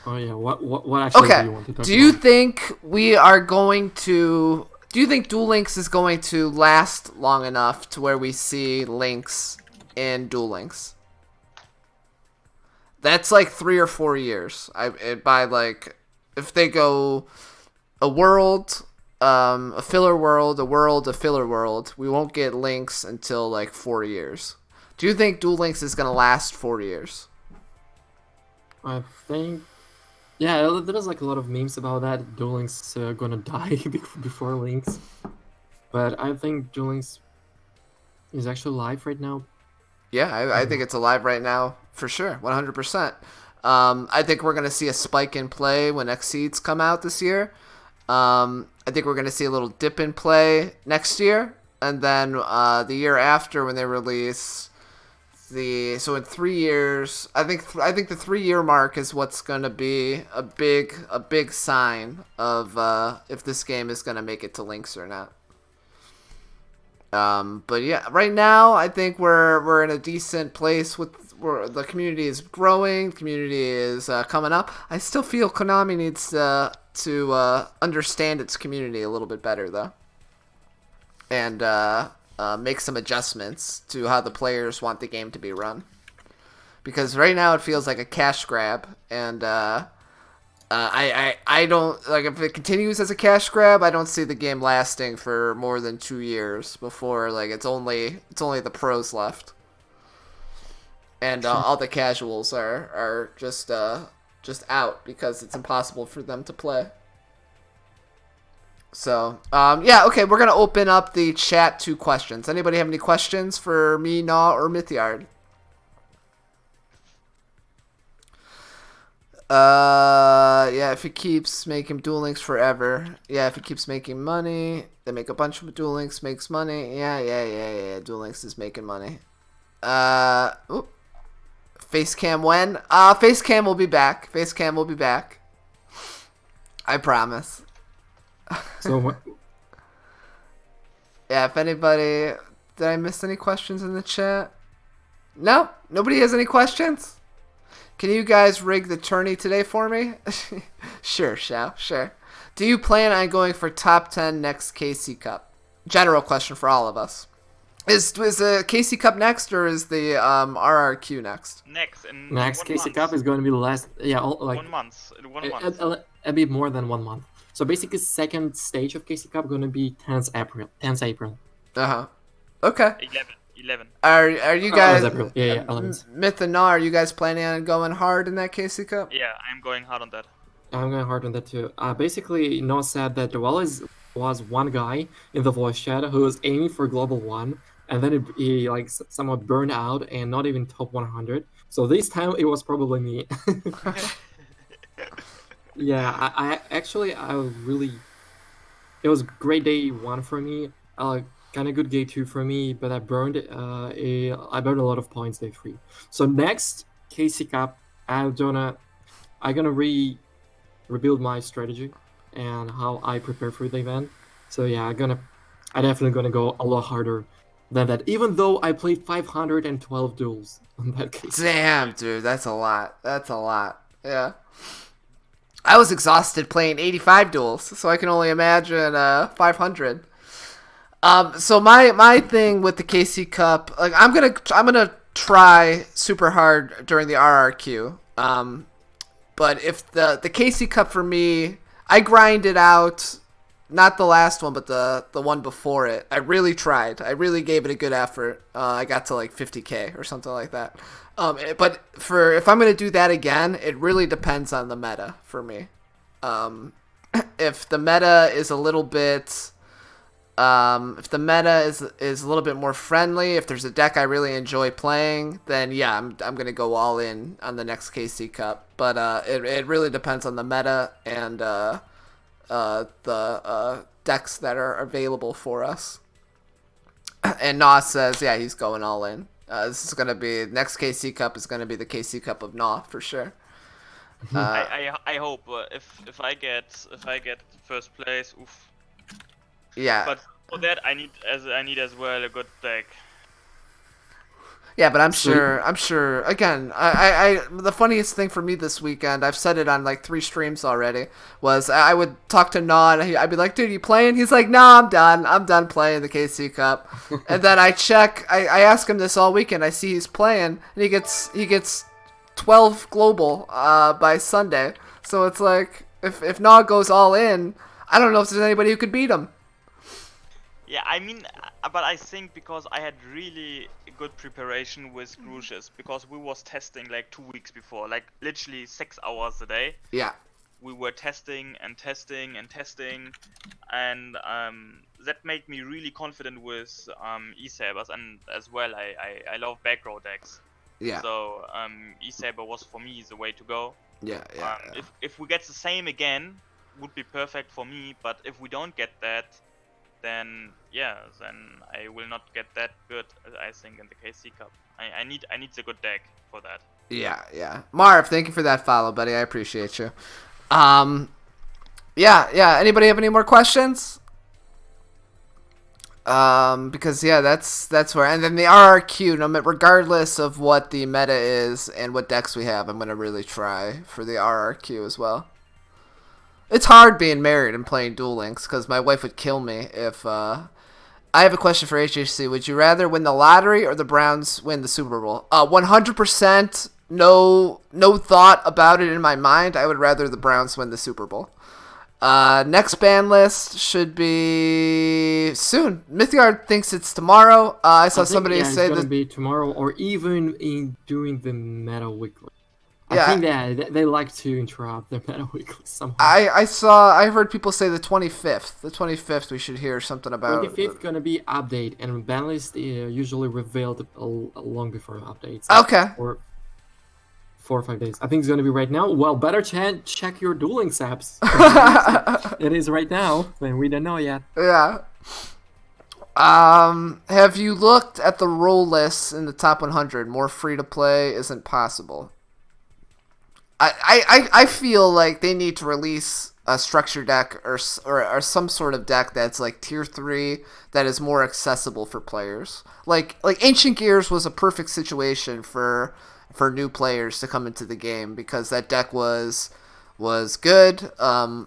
Oh yeah, what actually do you want to talk about? Do you think we are going to... Do you think Duel Links is going to last long enough to where we see links in Duel Links? That's like 3 or 4 years. If they go a world a filler world, a filler world, we won't get links until like 4 years. Do you think Duel Links is gonna last 4 years? I think, yeah, there's like a lot of memes about that. Duel Links gonna die before Links, but I think Duel Links is actually live right now. Yeah, I think it's alive right now for sure, 100%. I think we're gonna see a spike in play when Exceeds come out this year. I think we're gonna see a little dip in play next year, and then the year after when they release. So in 3 years, I think the 3-year mark is what's gonna be a big sign of if this game is gonna make it to Links or not. But yeah, right now I think we're in a decent place where the community is growing, the community is coming up. I still feel Konami needs to understand its community a little bit better though, and make some adjustments to how the players want the game to be run. Because right now it feels like a cash grab, and I don't like if it continues as a cash grab. I don't see the game lasting for more than 2 years before like it's only the pros left, and all the casuals are just out because it's impossible for them to play. So, yeah, okay, we're going to open up the chat to questions. Anybody have any questions for me, NaW, or Mythyard? Yeah, if it keeps making Duel Links forever. Yeah, if it keeps making money, they make a bunch of Duel Links, makes money. Yeah, Duel Links is making money. Facecam when? Facecam will be back. Facecam will be back. I promise. So yeah, if anybody, did I miss any questions in the chat? No, nobody has any questions. Can you guys rig the tourney today for me? Sure, Shao, sure. Do you plan on going for top 10 next KC Cup? General question for all of us. Is the KC Cup next, or is the RRQ next? Next KC month. Cup is going to be the last. Yeah, like 1 month. A bit more than 1 month. So basically, second stage of KC Cup going to be 10th April. Okay. 11. Are you guys? April. Yeah, 11th. Myth and NaW, are you guys planning on going hard in that KC Cup? Yeah, I'm going hard on that. I'm going hard on that too. Basically, NaW said that there was one guy in the voice chat who was aiming for Global 1, and then he like somewhat burned out and not even top 100. So this time it was probably me. Yeah, I really, it was great day 1 for me. Kind of good day 2 for me, but I burned a lot of points day 3. So next KC Cup, I'm gonna rebuild my strategy and how I prepare for the event. So yeah, I definitely gonna go a lot harder than that. Even though I played 512 duels in that case. Damn, dude, that's a lot. Yeah. I was exhausted playing 85 duels, so I can only imagine 500. So my thing with the KC Cup, like I'm gonna try super hard during the RRQ. But if the KC Cup for me, I grinded out, not the last one, but the one before it. I really tried. I really gave it a good effort. I got to like 50k or something like that. But if I'm gonna do that again, it really depends on the meta for me. If the meta is a little bit, if the meta is a little bit more friendly, if there's a deck I really enjoy playing, then yeah, I'm gonna go all in on the next KC Cup. But it really depends on the meta and the decks that are available for us. And NaW says, yeah, he's going all in. This is gonna be next KC Cup is gonna be the KC Cup of NaW for sure. I hope if I get first place, oof. Yeah. But for that I need as well a good deck. Yeah, but I'm sure. Again, I the funniest thing for me this weekend, I've said it on like 3 streams already, was I would talk to NaW and I'd be like, dude, you playing? He's like, no, I'm done playing the KC Cup. And then I ask him this all weekend. I see he's playing, and he gets 12 global by Sunday. So it's like if NaW goes all in, I don't know if there's anybody who could beat him. Yeah, I mean, but I think because I had really good preparation with Crucius, because we was testing like 2 weeks before, like literally 6 hours a day. Yeah. We were testing and testing and testing, and that made me really confident with E-Sabers, and as well I love back row decks. Yeah. So E-Saber was for me the way to go. Yeah. If we get the same again, would be perfect for me. But if we don't get that, then I will not get that good. I think in the KC Cup, I need the good deck for that. Yeah. Marv, thank you for that follow, buddy. I appreciate you. Anybody have any more questions? Because that's where, and then the RRQ, regardless of what the meta is and what decks we have, I'm gonna really try for the RRQ as well. It's hard being married and playing Duel Links because my wife would kill me if. I have a question for HHC. Would you rather win the lottery or the Browns win the Super Bowl? 100%. No thought about it in my mind. I would rather the Browns win the Super Bowl. Next ban list should be soon. Mythyard thinks it's tomorrow. I saw somebody say it's gonna that be tomorrow, or even during the Meta Weekly. Yeah. I think that they like to interrupt the Meta Weekly somehow. I heard people say the 25th. The 25th we should hear something about. 25th gonna be update, and ban list usually revealed long before updates. Okay. Or 4 or 5 days. I think it's gonna be right now. Well, better check your Duel Links apps. It is right now, and we don't know yet. Yeah. Have you looked at the role lists in the top 100? More free to play isn't possible. I feel like they need to release a structure deck or some sort of deck that's like tier 3 that is more accessible for players. Like Ancient Gears was a perfect situation for new players to come into the game because that deck was good.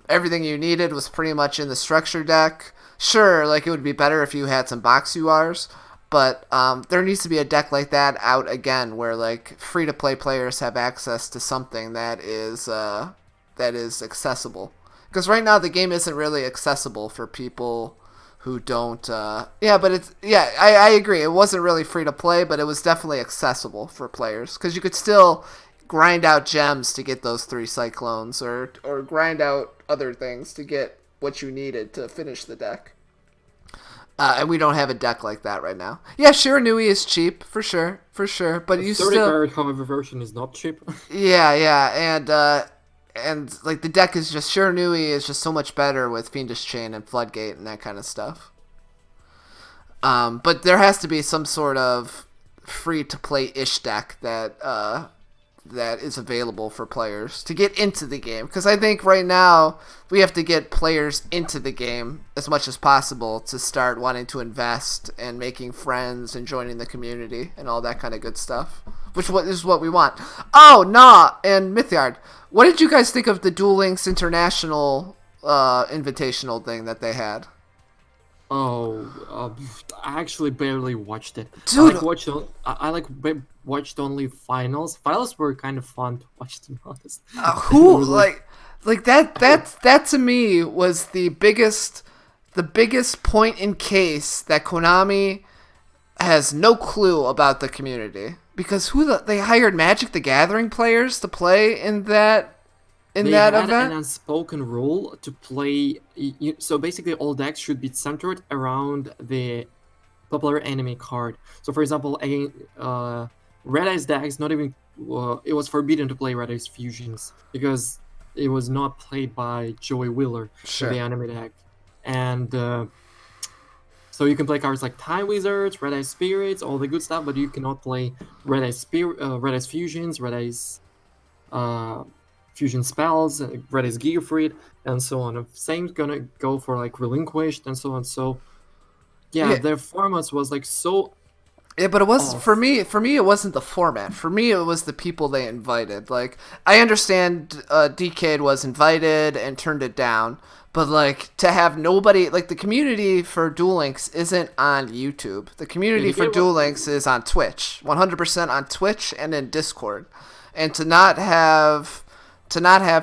Everything you needed was pretty much in the structure deck. Sure, like it would be better if you had some box URs, but there needs to be a deck like that out again where like free to play players have access to something that is accessible. Because right now the game isn't really accessible for people who don't. I agree. It wasn't really free to play, but it was definitely accessible for players because you could still grind out gems to get those 3 cyclones or grind out other things to get what you needed to finish the deck. And we don't have a deck like that right now. Yeah, Shiranui is cheap for sure, but you still. 30 card, however, version is not cheap. Yeah, and like the deck is just Shiranui is just so much better with Fiendish Chain and Floodgate and that kind of stuff. But there has to be some sort of free to play ish deck that is available for players to get into the game. Because I think right now we have to get players into the game as much as possible to start wanting to invest and making friends and joining the community and all that kind of good stuff. Which is what we want. Oh, NaW and Mythyard, what did you guys think of the Duel Links International invitational thing that they had? Oh, I actually barely watched it. Dude, I watched only finals. Finals were kind of fun to watch, to be honest. That to me was the biggest point in case that Konami has no clue about the community because they hired Magic the Gathering players to play in that. They had an event? unspoken rule to play. So basically, all decks should be centered around the popular anime card. So, for example, Red Eyes decks, not even it was forbidden to play Red Eyes Fusions because it was not played by Joey Wheeler, the anime deck, and so you can play cards like Time Wizards, Red Eyes Spirits, all the good stuff, but you cannot play Red Eyes Fusions, Red Eyes. Fusion spells, Red is Giga and so on. Same's gonna go for like Relinquished and so on. So, their formats was like so. Yeah, but it was for me. For me, it wasn't the format. For me, it was the people they invited. Like, I understand Decade was invited and turned it down, but like to have nobody, like the community for Duel Links isn't on YouTube. The community for Duel Links is on Twitch, 100% on Twitch and in Discord, and to not have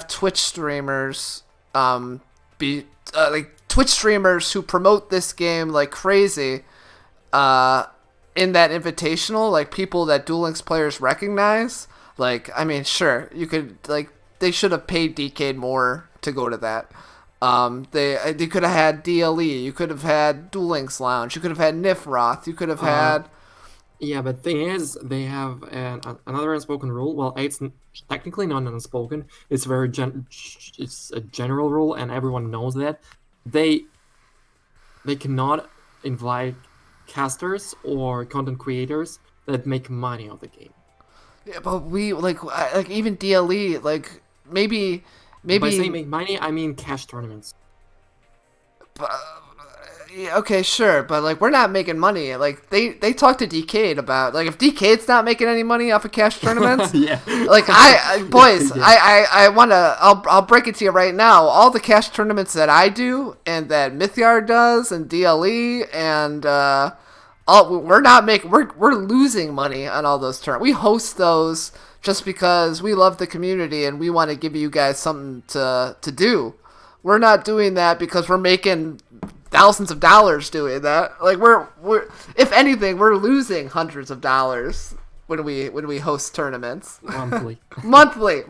Twitch streamers like Twitch streamers who promote this game like crazy in that invitational, like people that Duel Links players recognize. Like, I mean, sure, you could, like, they should have paid Decade more to go to that. They could have had DLE, you could have had Duel Links Lounge, you could have had Nifroth, you could have had... Yeah, but thing is, they have another unspoken rule. Well, it's technically not unspoken. It's it's a general rule, and everyone knows that. They cannot invite casters or content creators that make money off the game. Yeah, but we like even DLE, like maybe By saying make money, I mean cash tournaments. Yeah, okay, sure, but like we're not making money. Like they talked to Decade about, like, if Decade's not making any money off of cash tournaments, Yeah. like boys, Yeah. I wanna, I'll break it to you right now. All the cash tournaments that I do and that Mythyard does and DLE and we're losing money on all those tournaments. We host those just because we love the community and we want to give you guys something to do. We're not doing that because we're making thousands of dollars doing that. Like we're if anything, we're losing hundreds of dollars when we host tournaments monthly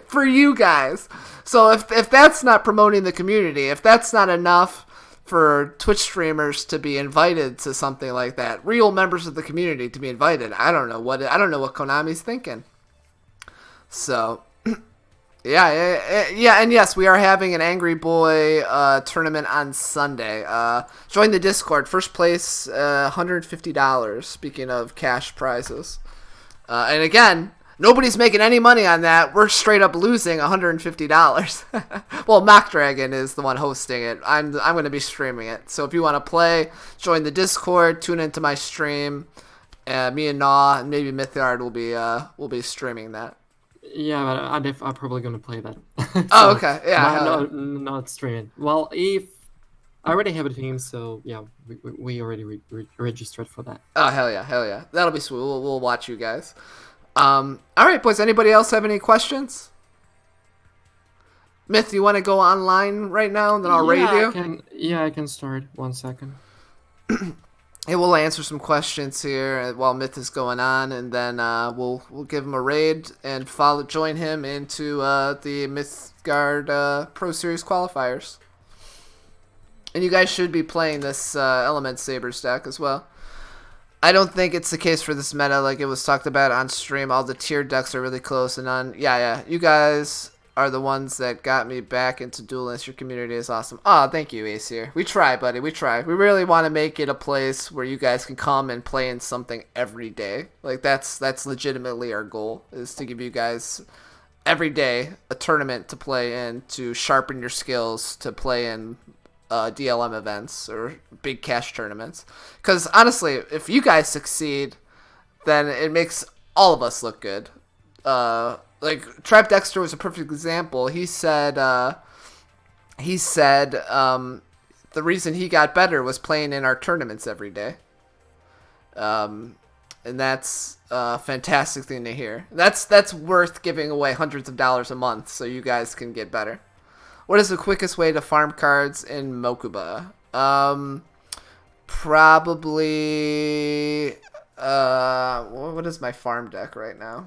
for you guys. So if that's not promoting the community, if that's not enough for Twitch streamers to be invited to something like that, real members of the community to be invited, I don't know what Konami's thinking. So Yeah, and yes, we are having an Angry Boy tournament on Sunday. Join the Discord. First place, $150. Speaking of cash prizes, and again, nobody's making any money on that. We're straight up losing $150. Well, Mock Dragon is the one hosting it. I'm going to be streaming it. So if you want to play, join the Discord. Tune into my stream. Me and NaW and maybe Mythyard will be streaming that. Yeah, but I'm probably gonna play that. Oh, okay. Yeah. Not streaming. Well, if I already have a team, so yeah, we already registered for that. Oh, hell yeah. That'll be sweet. We'll watch you guys. All right, boys. Anybody else have any questions? Myth, you want to go online right now, and then I'll raid you? I can start. 1 second. Hey, we'll answer some questions here while Myth is going on, and then we'll give him a raid and join him into the Mythgard Pro Series qualifiers. And you guys should be playing this Element Sabers deck as well. I don't think it's the case for this meta, like it was talked about on stream. All the tier decks are really close, and you guys are the ones that got me back into Duel Links. Your community is awesome. Oh, thank you, Aesir. We try, buddy. We try. We really want to make it a place where you guys can come and play in something every day. Like that's legitimately our goal, is to give you guys every day a tournament to play in, to sharpen your skills, to play in DLM events or big cash tournaments. Because honestly, if you guys succeed, then it makes all of us look good. Like Trap Dexter was a perfect example. He said the reason he got better was playing in our tournaments every day. And that's a fantastic thing to hear. That's worth giving away hundreds of dollars a month so you guys can get better. What is the quickest way to farm cards in Mokuba? Probably what is my farm deck right now?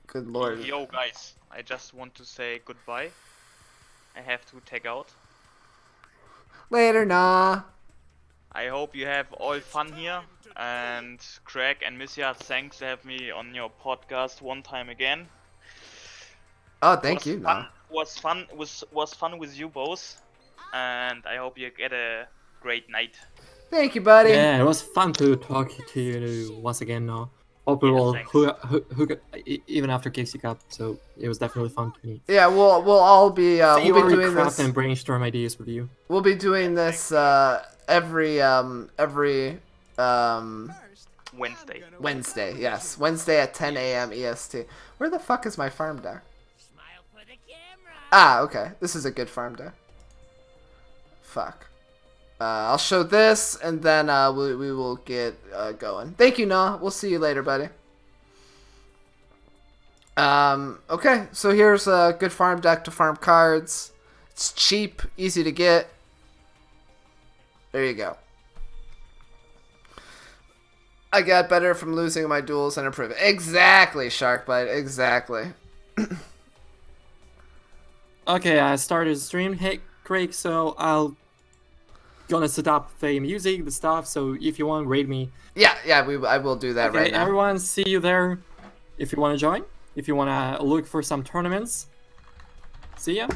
Good lord. Yo guys, I just want to say goodbye. I have to take out. Later, NaW. I hope you have all fun here. And Craig and Missia, thanks to have me on your podcast one time again. Oh, thank you, NaW. Was fun with you both. And I hope you get a great night. Thank you, buddy. Yeah, it was fun to talk to you once again, NaW. Hope we will even after KC Cup, so it was definitely fun to meet. Yeah, we'll all be we'll be doing this and brainstorm ideas with you. We'll be doing this every Wednesday. Yes, Wednesday at 10 a.m. EST. Where the fuck is my farm deck? Ah, okay. This is a good farm deck. Fuck. I'll show this, and then we will get going. Thank you, NaW. We'll see you later, buddy. Okay, so here's a good farm deck to farm cards. It's cheap, easy to get. There you go. I got better from losing my duels and improving. Exactly, Sharkbite. Exactly. Okay, I started the stream. Hey, Craig, so I'll gonna set up the music, the stuff. So if you want, rate me. Yeah, I will do that Okay, right now. everyone, see you there. If you want to join, if you want to look for some tournaments, see ya.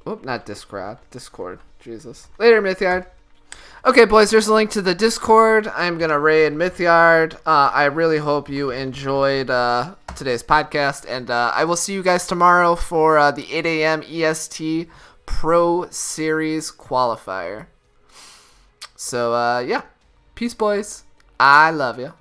Oop, not Discord. Discord. Jesus. Later, Mythyard. Okay, boys, there's a link to the Discord. I'm going to raid Mythyard. I really hope you enjoyed today's podcast, and I will see you guys tomorrow for the 8 a.m. EST Pro Series Qualifier. So, yeah. Peace, boys. I love you.